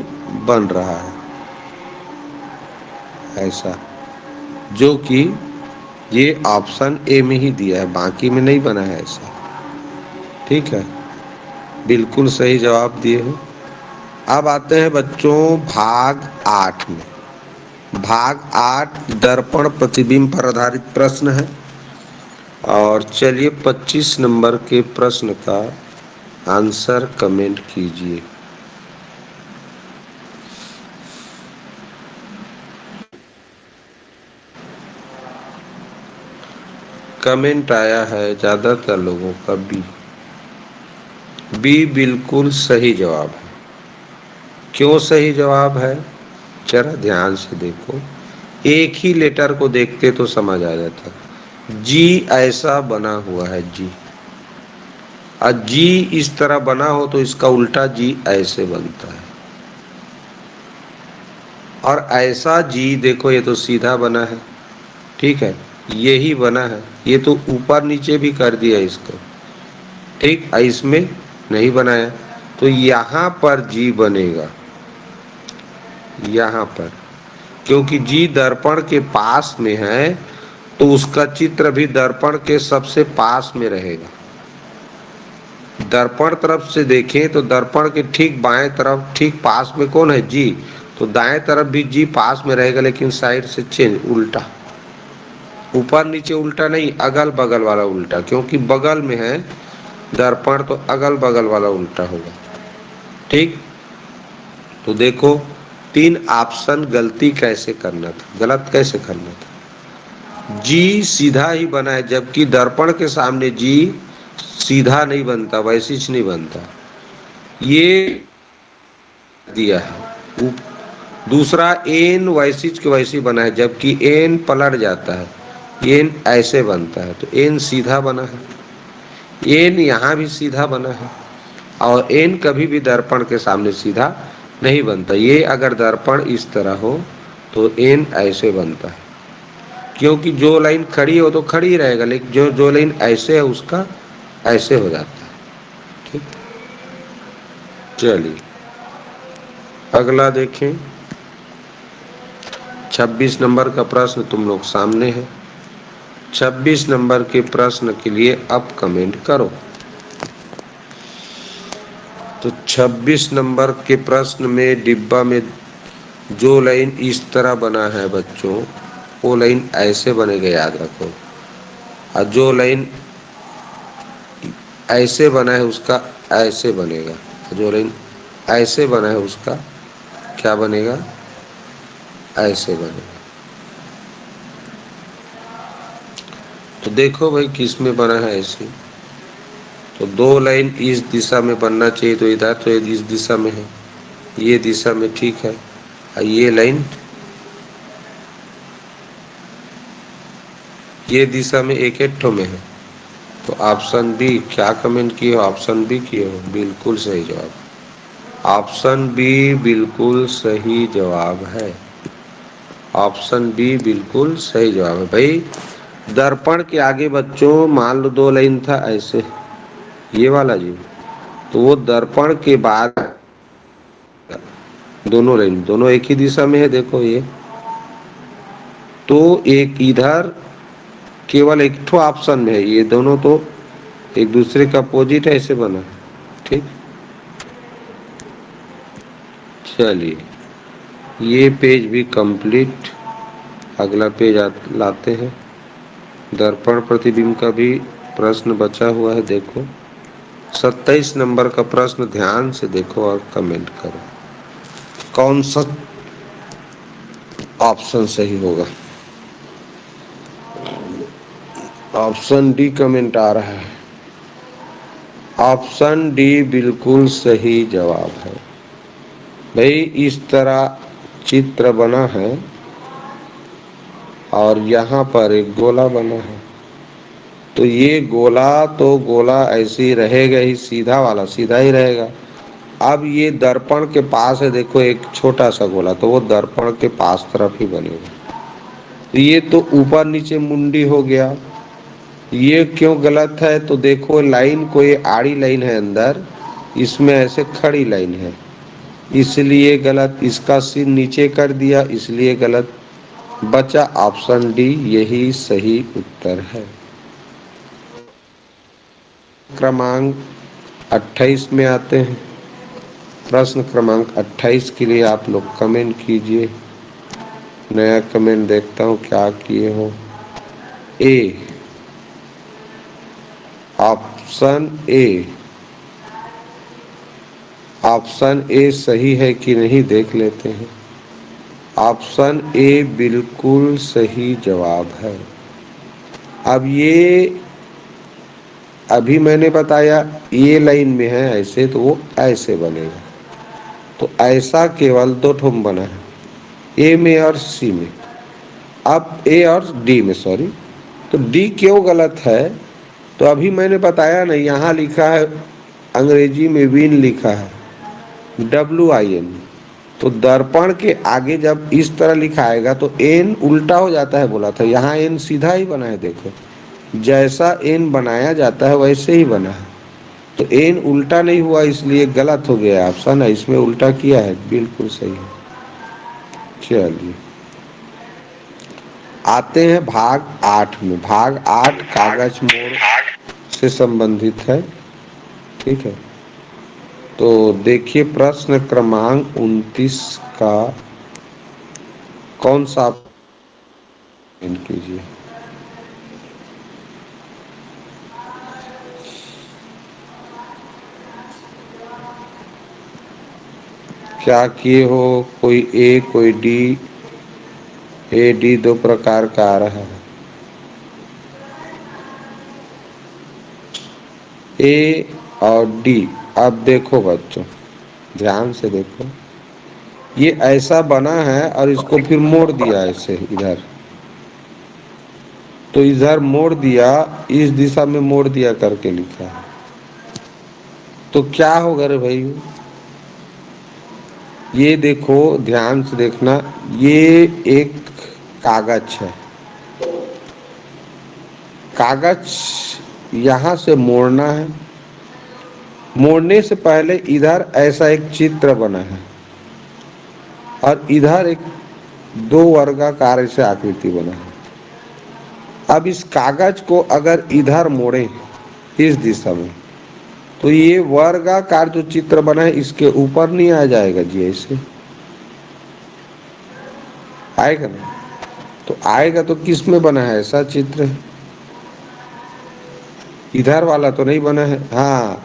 बन रहा है ऐसा, जो कि ये ऑप्शन ए में ही दिया है, बाकी में नहीं बना है ऐसा, ठीक है। बिल्कुल सही जवाब दिए हो। अब आते हैं बच्चों भाग 8 में। भाग 8 दर्पण प्रतिबिंब पर आधारित प्रश्न है। और चलिए 25 नंबर के प्रश्न का आंसर कमेंट कीजिए। कमेंट आया है ज्यादातर लोगों का बी। बी बिल्कुल सही जवाब है। क्यों सही जवाब है, जरा ध्यान से देखो। एक ही लेटर को देखते तो समझ आ जाता। जी ऐसा बना हुआ है, जी। और जी इस तरह बना हो तो इसका उल्टा जी ऐसे बनता है। और ऐसा जी देखो, ये तो सीधा बना है, ठीक है। यही बना है, ये तो ऊपर नीचे भी कर दिया इसको, ठीक। इसमें नहीं बनाया, तो यहाँ पर जी बनेगा, यहाँ पर। क्योंकि जी दर्पण के पास में है तो उसका चित्र भी दर्पण के सबसे पास में रहेगा। दर्पण तरफ से देखें तो दर्पण के ठीक बाएं तरफ ठीक पास में कौन है, जी। तो दाएं तरफ भी जी पास में रहेगा, लेकिन साइड से चेंज, उल्टा। ऊपर नीचे उल्टा नहीं, अगल बगल वाला उल्टा, क्योंकि बगल में है दर्पण तो अगल बगल वाला उल्टा होगा, ठीक। तो देखो 3 ऑप्शन गलती कैसे करना था, गलत कैसे करना था। जी सीधा ही बना है, जबकि दर्पण के सामने जी सीधा नहीं बनता, वैसिच नहीं बनता, ये दिया है। दूसरा एन वैसिच के वैसी बना है, जबकि एन पलट जाता है, एन ऐसे बनता है, तो एन सीधा बना है। एन यहाँ भी सीधा बना है, और एन कभी भी दर्पण के सामने सीधा नहीं बनता। ये अगर दर्पण इस तरह हो तो एन ऐसे बनता है, क्योंकि जो लाइन खड़ी हो तो खड़ी रहेगा, लेकिन जो लाइन ऐसे है उसका ऐसे हो जाता है, ठीक। चलिए अगला देखें। 26 नंबर का प्रश्न तुम लोग सामने है। 26 नंबर के प्रश्न के लिए अब कमेंट करो। तो 26 नंबर के प्रश्न में डिब्बा में जो लाइन इस तरह बना है बच्चों, वो लाइन ऐसे बनेगा, याद रखो। और जो लाइन ऐसे बना है उसका ऐसे बनेगा, जो लाइन ऐसे बना है उसका क्या बनेगा, ऐसे बनेगा। तो देखो भाई किस में बना है ऐसे, तो 2 लाइन इस दिशा में बनना चाहिए, तो इधर तो इस दिशा में है, ये दिशा में, ठीक है। और ये लाइन ये दिशा में एक ठो में है, तो ऑप्शन बी। क्या कमेंट किए हो, ऑप्शन बी किए हो, बिल्कुल सही जवाब। ऑप्शन बी बिल्कुल सही जवाब है। ऑप्शन बी बिल्कुल सही जवाब है भाई। दर्पण के आगे बच्चों मान लो 2 लाइन था ऐसे, ये वाला जी, तो वो दर्पण के बाद दोनों लाइन दोनों एक ही दिशा में है, देखो ये। तो एक इधर केवल एक ठो ऑप्शन में है, ये दोनों तो एक दूसरे का अपोजिट ऐसे बना, ठीक। चलिए ये पेज भी कंप्लीट। अगला पेज लाते हैं। दर्पण प्रतिबिंब का भी प्रश्न बचा हुआ है, देखो 27 नंबर का प्रश्न ध्यान से देखो और कमेंट करो कौन सा ऑप्शन सही होगा। ऑप्शन डी कमेंट आ रहा है। ऑप्शन डी बिल्कुल सही जवाब है भाई। इस तरह चित्र बना है और यहाँ पर एक गोला बना है, तो ये गोला तो गोला ऐसे ही रहेगा ही, सीधा वाला सीधा ही रहेगा। अब ये दर्पण के पास है, देखो एक छोटा सा गोला, तो वो दर्पण के पास तरफ ही बनेगा। तो ये तो ऊपर नीचे मुंडी हो गया। ये क्यों गलत है? तो देखो लाइन कोई आड़ी लाइन है अंदर, इसमें ऐसे खड़ी लाइन है, इसलिए गलत। इसका सिर नीचे कर दिया इसलिए गलत। बचा ऑप्शन डी, यही सही उत्तर है। क्रमांक 28 में आते हैं। प्रश्न क्रमांक 28 के लिए आप लोग कमेंट कीजिए। नया कमेंट देखता हूँ क्या किए हो। ए, ऑप्शन ए, ऑप्शन ए सही है कि नहीं देख लेते हैं। ऑप्शन ए बिल्कुल सही जवाब है। अब ये अभी मैंने बताया ये लाइन में है ऐसे, तो वो ऐसे बनेगा। तो ऐसा केवल दो ठो में बना है, ए में और सी में। अब ए और डी में, सॉरी। तो डी क्यों गलत है? तो अभी मैंने बताया ना, यहाँ लिखा है अंग्रेजी में विन लिखा है, WIN। तो दर्पण के आगे जब इस तरह लिखा आएगा तो एन उल्टा हो जाता है, बोला था। यहाँ एन सीधा ही बना है, देखो जैसा एन बनाया जाता है वैसे ही बना है। तो एन उल्टा नहीं हुआ, इसलिए गलत हो गया ऑप्शन है। इसमें उल्टा किया है, बिल्कुल सही है। चलिए आते हैं भाग 8 में। भाग 8 कागज मोड़ से संबंधित है, ठीक है। तो देखिए प्रश्न क्रमांक 29 का कौन सा कीजिए। क्या किए हो? कोई ए कोई डी। ए डी दो प्रकार का आ रहा है। ए और डी। अब देखो बच्चों, ध्यान से देखो, ये ऐसा बना है और इसको फिर मोड़ दिया ऐसे इधर। तो इधर मोड़ दिया, इस दिशा में मोड़ दिया करके लिखा है। तो क्या होगा रे भाई? ये देखो ध्यान से देखना, ये एक कागज है। कागज यहाँ से मोड़ना है। मोड़ने से पहले इधर ऐसा एक चित्र बना है और इधर एक दो वर्गाकार ऐसे आकृति बना है। अब इस कागज को अगर इधर मोड़ें इस दिशा में, तो ये वर्गाकार जो चित्र बना है इसके ऊपर नहीं आ जाएगा जी, ऐसे आएगा ना? तो आएगा तो किस में बना है ऐसा चित्र? इधर वाला तो नहीं बना है। हाँ,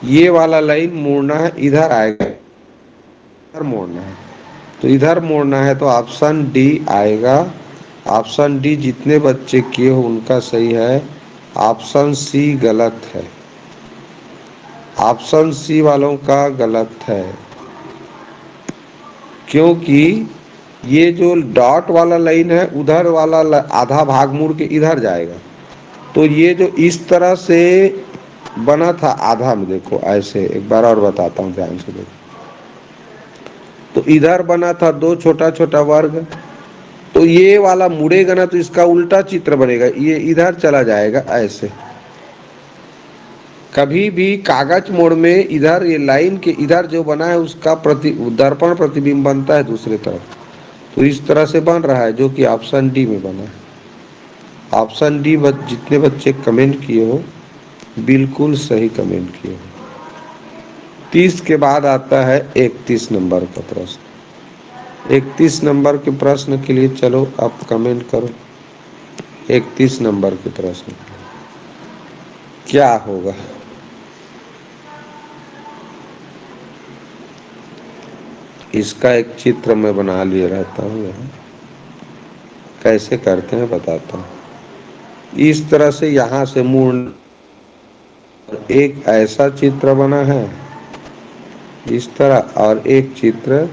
ये वाला लाइन मोड़ना है, इधर आएगा, इधर मोड़ना है। तो इधर मोड़ना है, तो ऑप्शन डी आएगा। ऑप्शन डी जितने बच्चे किए हो उनका सही है। ऑप्शन सी गलत है। ऑप्शन सी वालों का गलत है, क्योंकि ये जो डॉट वाला लाइन है उधर वाला आधा भाग मुड़ के इधर जाएगा। तो ये जो इस तरह से बना था आधा में, देखो ऐसे, एक बार और बताता हूँ ध्यान से देखो। तो इधर बना था दो छोटा छोटा वर्ग, तो ये वाला मुड़ेगा ना, तो इसका उल्टा चित्र बनेगा, ये इधर चला जाएगा ऐसे। कभी भी कागज मोड़ में इधर ये लाइन के इधर जो बना है उसका दर्पण प्रतिबिंब बनता है दूसरी तरफ। तो इस तरह से बन रहा है, जो कि ऑप्शन डी में बना है। ऑप्शन डी जितने बच्चे कमेंट किए हो बिल्कुल सही कमेंट किए हो। 30 के बाद आता है 31 नंबर का प्रश्न। 31 नंबर के प्रश्न के लिए चलो आप कमेंट करो। 31 नंबर के प्रश्न क्या होगा? इसका एक चित्र मैं बना लिए रहता हूँ यहाँ, कैसे करते हैं बताता हूँ। इस तरह से यहाँ से मूल एक ऐसा चित्र बना है इस तरह, और एक चित्र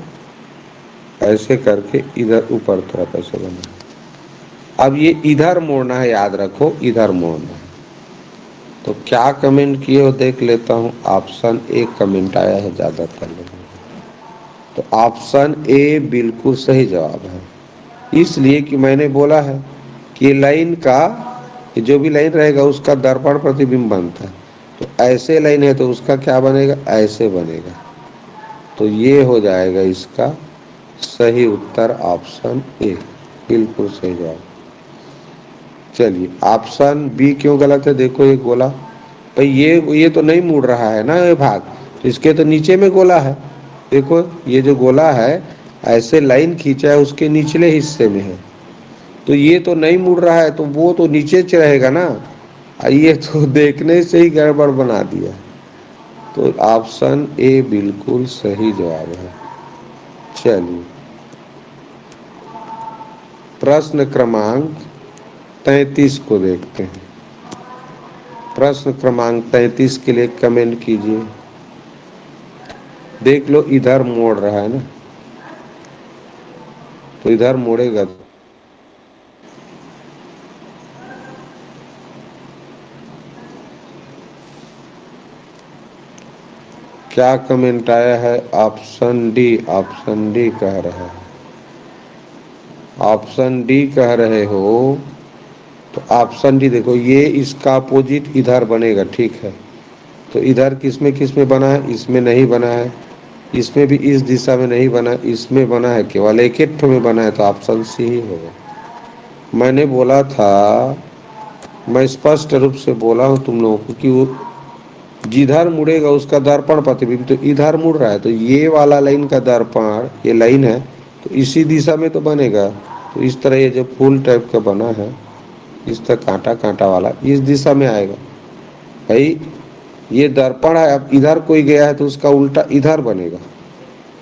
ऐसे करके इधर ऊपर तरफ ऐसे बना है। अब ये इधर मोड़ना है, याद रखो इधर मोड़ना है। तो क्या कमेंट किए हो देख लेता हूँ। ऑप्शन ए कमेंट आया है ज़्यादातर लोगों का। तो ऑप्शन ए बिल्कुल सही जवाब है, इसलिए कि मैंने बोला है कि लाइन का जो भी लाइन रहेगा उसका दर्पण प्रतिबिंब बनता है। तो ऐसे लाइन है तो उसका क्या बनेगा, ऐसे बनेगा। तो ये हो जाएगा इसका सही उत्तर ऑप्शन ए, बिल्कुल सही जवाब। चलिए ऑप्शन बी क्यों गलत है, देखो ये गोला भाई ये तो नहीं मुड़ रहा है ना ये भाग, तो इसके तो नीचे में गोला है। देखो ये जो गोला है ऐसे लाइन खींचा है उसके निचले हिस्से में है, तो ये तो नहीं मुड़ रहा है तो वो तो नीचे च रहेगा ना। ये तो देखने से ही गड़बड़ बना दिया। तो ऑप्शन ए बिल्कुल सही जवाब है। चलिए प्रश्न क्रमांक 33 को देखते हैं। प्रश्न क्रमांक 33 के लिए कमेंट कीजिए। देख लो इधर मोड़ रहा है ना, तो इधर मोड़ेगा। क्या कमेंट आया है, ऑप्शन डी, ऑप्शन डी कह रहा है। ऑप्शन डी कह रहे हो तो ऑप्शन डी देखो ये इसका अपोजिट इधर बनेगा, ठीक है। तो इधर किस में बना है, इसमें नहीं बना है, इसमें भी इस दिशा में नहीं बना, इसमें बना है, केवल एक एक में बना है, तो ऑप्शन सी ही होगा। मैंने बोला था, मैं स्पष्ट रूप से बोला हूँ तुम लोगों को कि वो जिधर मुड़ेगा उसका दर्पण प्रतिबिंब तो इधर मुड़ रहा है, तो ये वाला लाइन का दर्पण ये लाइन है तो इसी दिशा में तो बनेगा। तो इस तरह ये जो फूल टाइप का बना है इस तरह कांटा कांटा वाला इस दिशा में आएगा। भाई ये दर्पण है, अब इधर कोई गया है तो उसका उल्टा इधर बनेगा,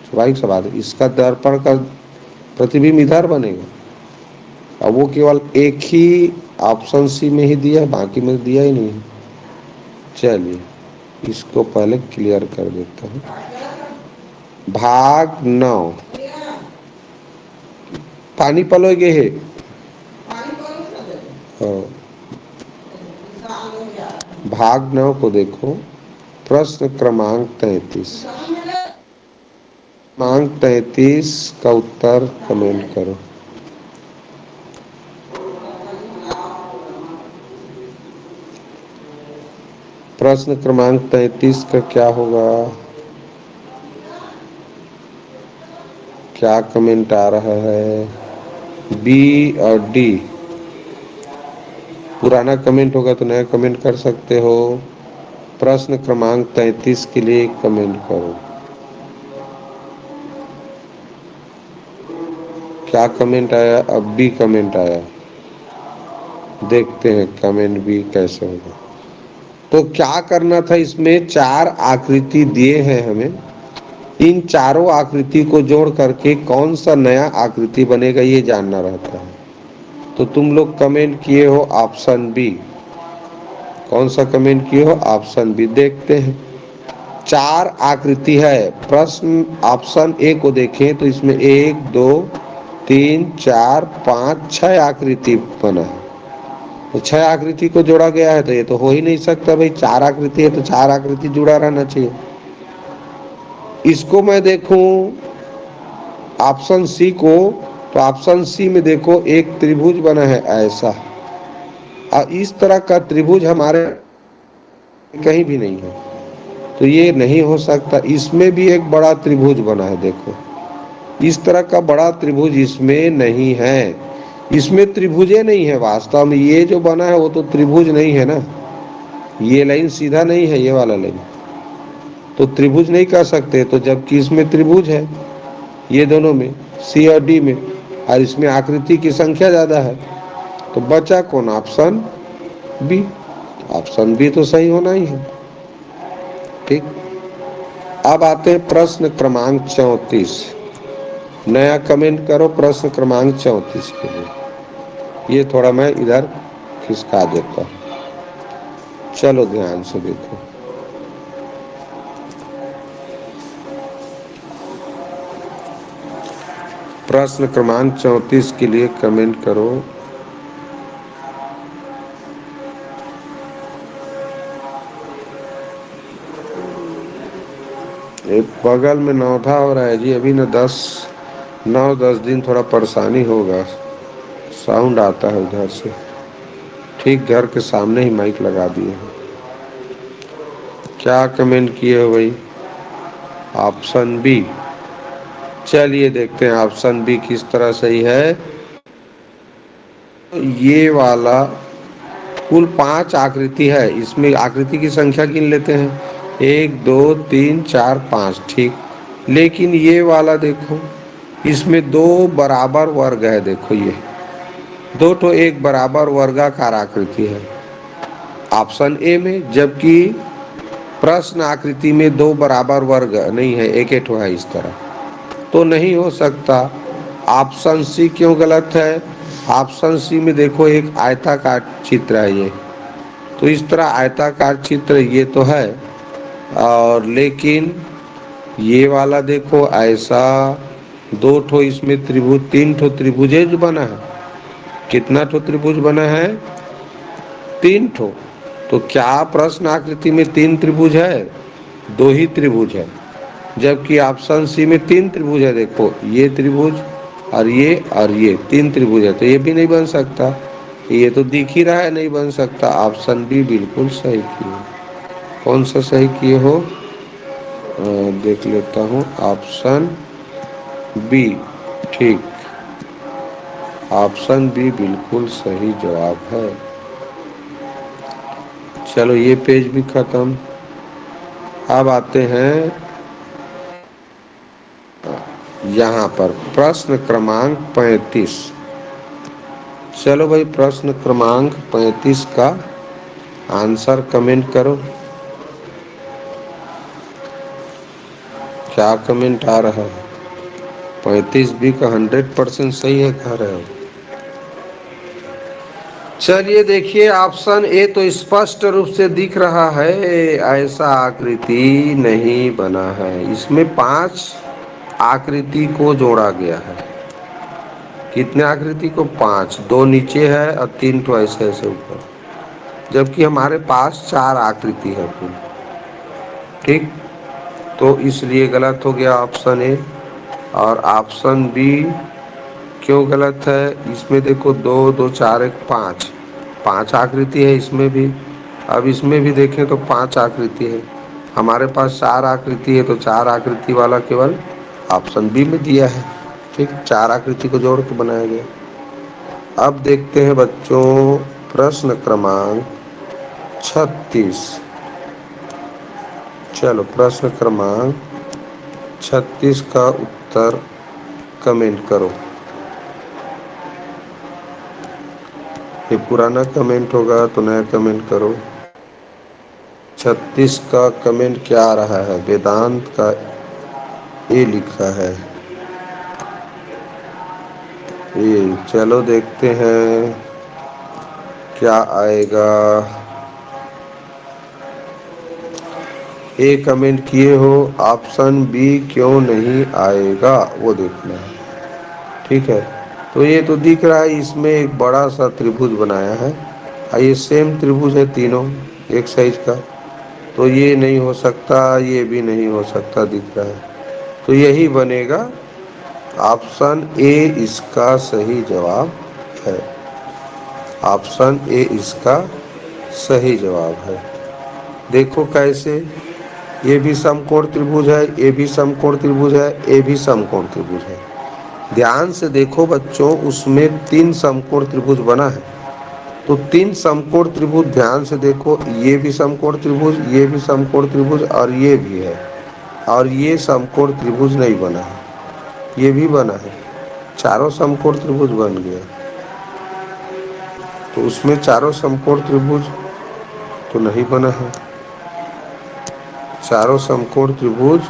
स्वाभाविक सा बात है। इसका दर्पण का प्रतिबिंब इधर बनेगा। अब वो केवल एक ही ऑप्शन सी में ही दिया है, बाकी में दिया ही नहीं है। चलिए इसको पहले क्लियर कर देता हूँ। भाग 9 पानी पलोगे है। हाँ। भाग 9 को देखो, प्रश्न क्रमांक 33। क्रमांक 33 का उत्तर कमेंट करो। प्रश्न क्रमांक 33 का क्या होगा, क्या कमेंट आ रहा है, बी और डी। पुराना कमेंट होगा तो नया कमेंट कर सकते हो। प्रश्न क्रमांक 33 के लिए कमेंट करो। क्या कमेंट आया, अब भी कमेंट आया, देखते हैं कमेंट भी कैसे होगा। तो क्या करना था, इसमें 4 आकृति दिए हैं हमें, इन चारों आकृति को जोड़ करके कौन सा नया आकृति बनेगा ये जानना रहता है। तो तुम लोग कमेंट किए हो ऑप्शन बी। कौन सा कमेंट किए हो, ऑप्शन बी। देखते हैं 4 आकृति है। प्रश्न ऑप्शन ए को देखें तो इसमें 1 2 3 4 5 6 आकृति बना है। तो 6 आकृति को जोड़ा गया है तो ये तो हो ही नहीं सकता भाई, 4 आकृति है तो 4 आकृति जुड़ा रहना चाहिए। इसको मैं देखूं ऑप्शन सी को, तो ऑप्शन सी में देखो एक त्रिभुज बना है ऐसा, और इस तरह का त्रिभुज हमारे कहीं भी नहीं है, तो ये नहीं हो सकता। इसमें भी एक बड़ा त्रिभुज बना है, देखो इस तरह का बड़ा त्रिभुज इसमें नहीं है। इसमें त्रिभुजे नहीं है वास्तव में, ये जो बना है वो तो त्रिभुज नहीं है ना, ये लाइन सीधा नहीं है, ये वाला लाइन तो त्रिभुज नहीं कह सकते। तो जबकि इसमें त्रिभुज है ये दोनों में, सी और डी में, और इसमें आकृति की संख्या ज्यादा है, तो बचा कौन, ऑप्शन बी। ऑप्शन बी तो सही होना ही है। ठीक, अब आते हैं प्रश्न क्रमांक 34। नया कमेंट करो प्रश्न क्रमांक 34 के लिए। ये थोड़ा मैं इधर खिसका देता हूँ, चलो ध्यान से देखो। प्रश्न क्रमांक 34 के लिए कमेंट करो। एक बगल में नौथा हो रहा है जी, अभी न 9-10 दिन थोड़ा परेशानी होगा, साउंड आता है उधर से। ठीक घर के सामने ही माइक लगा दिए हैं। क्या कमेंट किए हो भाई? Option B. चलिए देखते हैं ऑप्शन बी किस तरह सही है। ये वाला कुल 5 आकृति है, इसमें आकृति की संख्या गिन लेते हैं, 1 2 3 4 5, ठीक। लेकिन ये वाला देखो, इसमें 2 बराबर वर्ग है, देखो ये 2 तो एक बराबर वर्गाकार आकृति है ऑप्शन ए में, जबकि प्रश्न आकृति में 2 बराबर वर्ग नहीं है, एक एक है इस तरह, तो नहीं हो सकता। ऑप्शन सी क्यों गलत है? ऑप्शन सी में देखो एक आयताकार चित्र है ये, तो इस तरह आयताकार चित्र ये तो है, और लेकिन ये वाला देखो ऐसा 2 ठो इसमें त्रिभुज, 3 ठो त्रिभुज बना है। कितना ठो त्रिभुज बना है? 3 ठो। तो क्या प्रश्न आकृति में 3 त्रिभुज है? 2 ही त्रिभुज है, जबकि ऑप्शन सी में 3 त्रिभुज है। देखो ये त्रिभुज और ये 3 त्रिभुज है, तो ये भी नहीं बन सकता। ये तो दिख ही रहा है नहीं बन सकता। ऑप्शन बी बिल्कुल सही किए। कौन सा सही किए हो? देख लेता हूँ। ऑप्शन बी, ठीक, ऑप्शन बी बिल्कुल सही जवाब है। चलो ये पेज भी खत्म। अब आते हैं यहाँ पर प्रश्न क्रमांक 35। चलो भाई प्रश्न क्रमांक 35 का आंसर कमेंट करो। क्या कमेंट आ रहा है? 35 भी का 100% सही है कह रहे हो। चलिए देखिए, ऑप्शन ए तो स्पष्ट रूप से दिख रहा है, ऐसा आकृति नहीं बना है। इसमें 5 आकृति को जोड़ा गया है। कितने आकृति को? 5। 2 नीचे है और 3 तो ऐसे ऐसे ऊपर, जबकि हमारे पास 4 आकृति है कुल, ठीक। तो इसलिए गलत हो गया ऑप्शन ए। और ऑप्शन बी क्यों गलत है? इसमें देखो 2 2 4 1 5, 5 आकृति है इसमें भी। अब इसमें भी देखें तो 5 आकृति है, हमारे पास 4 आकृति है, तो 4 आकृति वाला केवल ऑप्शन बी में दिया है, ठीक। 4 आकृति को जोड़ के बनाया गया। अब देखते हैं बच्चों प्रश्न क्रमांक 36। चलो प्रश्न क्रमांक 36 का उत्तर कमेंट करो। ये पुराना कमेंट होगा तो नया कमेंट करो। 36 का कमेंट क्या आ रहा है? वेदांत का ए लिखा है। ये चलो देखते हैं क्या आएगा। ए कमेंट किए हो, ऑप्शन बी क्यों नहीं आएगा वो देखना है, ठीक है। तो ये तो दिख रहा है, इसमें एक बड़ा सा त्रिभुज बनाया है, ये सेम त्रिभुज है तीनों एक साइज का, तो ये नहीं हो सकता, ये भी नहीं हो सकता दिख रहा है। तो यही बनेगा, ऑप्शन ए इसका सही जवाब है। ऑप्शन ए इसका सही जवाब है। देखो कैसे, ये भी समकोण त्रिभुज है, ये भी समकोण त्रिभुज है, ये भी समकोण त्रिभुज है। ध्यान से देखो बच्चों, उसमें 3 समकोण त्रिभुज बना है, तो 3 समकोण त्रिभुज ध्यान से देखो, ये भी समकोण त्रिभुज, ये भी समकोण त्रिभुज और ये भी है, और ये समकोण त्रिभुज नहीं बना है, ये भी बना है, चारों समकोण त्रिभुज बन गया। तो उसमें चारों समकोण त्रिभुज तो नहीं बना है, चारों समकोण त्रिभुज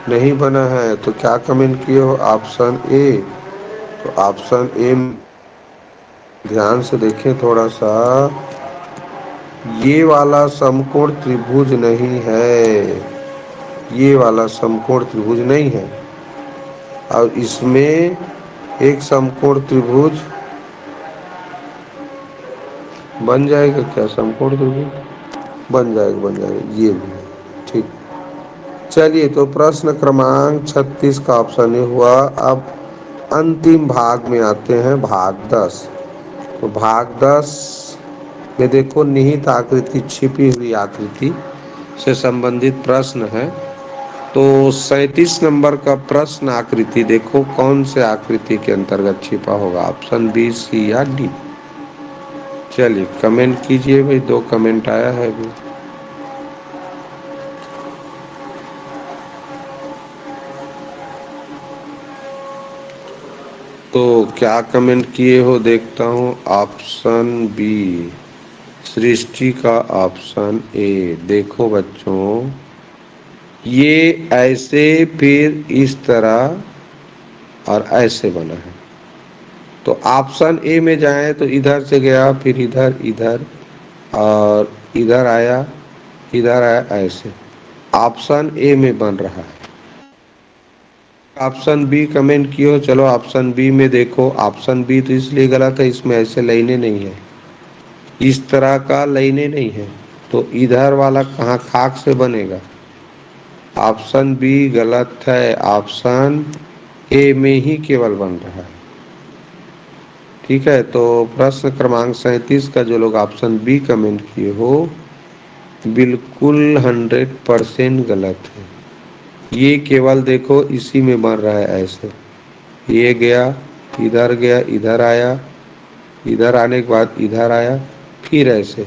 नहीं बना है। तो क्या कमेंट किए हो? Option A. तो ऑप्शन ए ध्यान से देखें थोड़ा सा, ये वाला समकोण त्रिभुज नहीं है, ये वाला समकोण त्रिभुज नहीं है। और इसमें एक समकोण त्रिभुज बन जाएगा क्या? समकोण त्रिभुज बन जाएगा, बन जाएगा, ये भी, ठीक। चलिए, तो प्रश्न क्रमांक 36 का ऑप्शन ए हुआ। अब अंतिम भाग में आते हैं, भाग 10। तो भाग 10 में देखो, निहित आकृति, छिपी हुई आकृति से संबंधित प्रश्न है। तो 37 नंबर का प्रश्न आकृति देखो, कौन से आकृति के अंतर्गत छिपा होगा, ऑप्शन बी, सी या डी। चलिए कमेंट कीजिए भाई, 2 कमेंट आया है अभी। तो क्या कमेंट किए हो देखता हूँ। ऑप्शन बी, सृष्टि का ऑप्शन ए। देखो बच्चों, ये ऐसे फिर इस तरह और ऐसे बना है। तो ऑप्शन ए में जाए तो इधर से गया, फिर इधर, इधर और इधर आया, इधर आया, ऐसे ऑप्शन ए में बन रहा है। ऑप्शन बी कमेंट किए। चलो ऑप्शन बी में देखो। ऑप्शन बी तो इसलिए गलत है, इसमें ऐसे लाइनें नहीं है, इस तरह का लाइनें नहीं है, तो इधर वाला कहाँ खाक से बनेगा। ऑप्शन बी गलत है, ऑप्शन ए में ही केवल बन रहा है। ठीक है, तो प्रश्न क्रमांक 37 का जो लोग ऑप्शन बी कमेंट किए हो, बिल्कुल 100% गलत है। ये केवल देखो इसी में बन रहा है ऐसे, ये गया, इधर आया, इधर आने के बाद इधर आया, फिर ऐसे,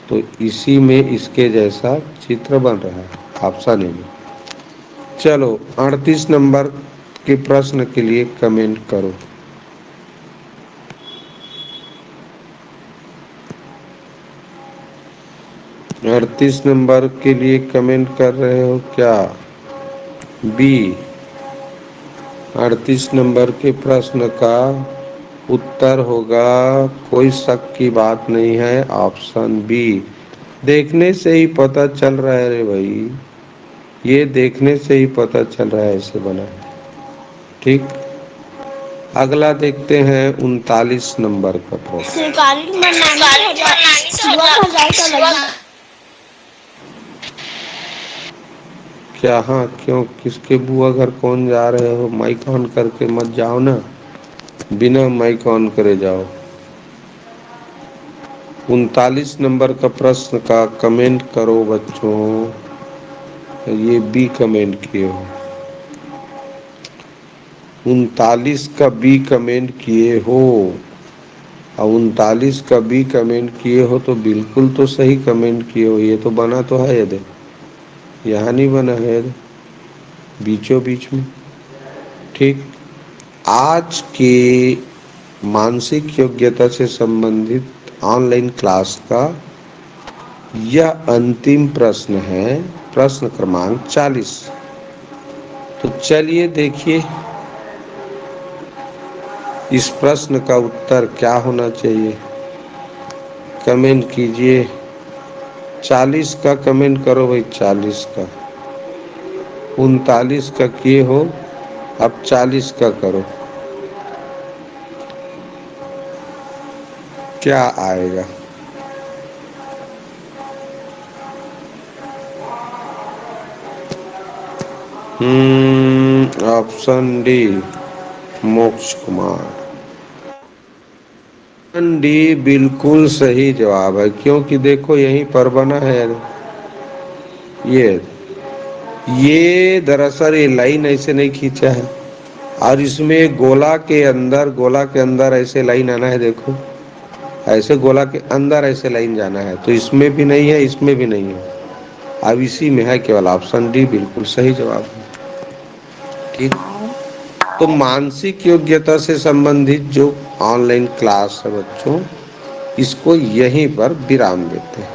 तो इसी में इसके जैसा चित्र बन रहा है, ऑप्शन ए में। चलो 38 नंबर के प्रश्न के लिए कमेंट करो। अड़तीस नंबर के लिए कमेंट कर रहे हो क्या, बी। 38 नंबर के प्रश्न का उत्तर होगा, कोई शक की बात नहीं है, ऑप्शन बी। देखने से ही पता चल रहा है रे भाई, ये देखने से ही पता चल रहा है ऐसे बना है। ठीक, अगला देखते हैं 39 नंबर का प्रश्न। क्या, हाँ क्यों, किसके बुआ घर कौन जा रहे हो, माइक ऑन करके मत जाओ ना, बिना माइक ऑन करे जाओ। 39 नंबर का प्रश्न का कमेंट करो बच्चों, ये बी कमेंट किए हो। 39 का बी कमेंट किए हो, और 39 का बी कमेंट किए हो तो बिल्कुल तो सही कमेंट किए हो। ये तो बना तो है, यदि यहाँ नहीं बना है, यदि बीचों बीच में। ठीक, आज के मानसिक योग्यता से संबंधित ऑनलाइन क्लास का यह अंतिम प्रश्न है, प्रश्न क्रमांक 40। तो चलिए देखिए, इस प्रश्न का उत्तर क्या होना चाहिए, कमेंट कीजिए। 40 का कमेंट करो भाई, 40 का। 39 का किए हो, अब 40 का करो, क्या आएगा। ऑप्शन डी, मोक्ष कुमार। ऑप्शन डी बिल्कुल सही जवाब है, क्योंकि देखो यहीं पर बना है, ये दरअसल ये लाइन ऐसे नहीं खींचा है, और इसमें गोला के अंदर ऐसे लाइन आना है, देखो ऐसे गोला के अंदर ऐसे लाइन जाना है, तो इसमें भी नहीं है, इसमें भी नहीं है, अब इसी में है केवल। ऑप्शन डी बिल्कुल सही जवाब है। ठीक, तो मानसिक योग्यता से संबंधित जो ऑनलाइन क्लास है बच्चों, इसको यहीं पर विराम देते हैं।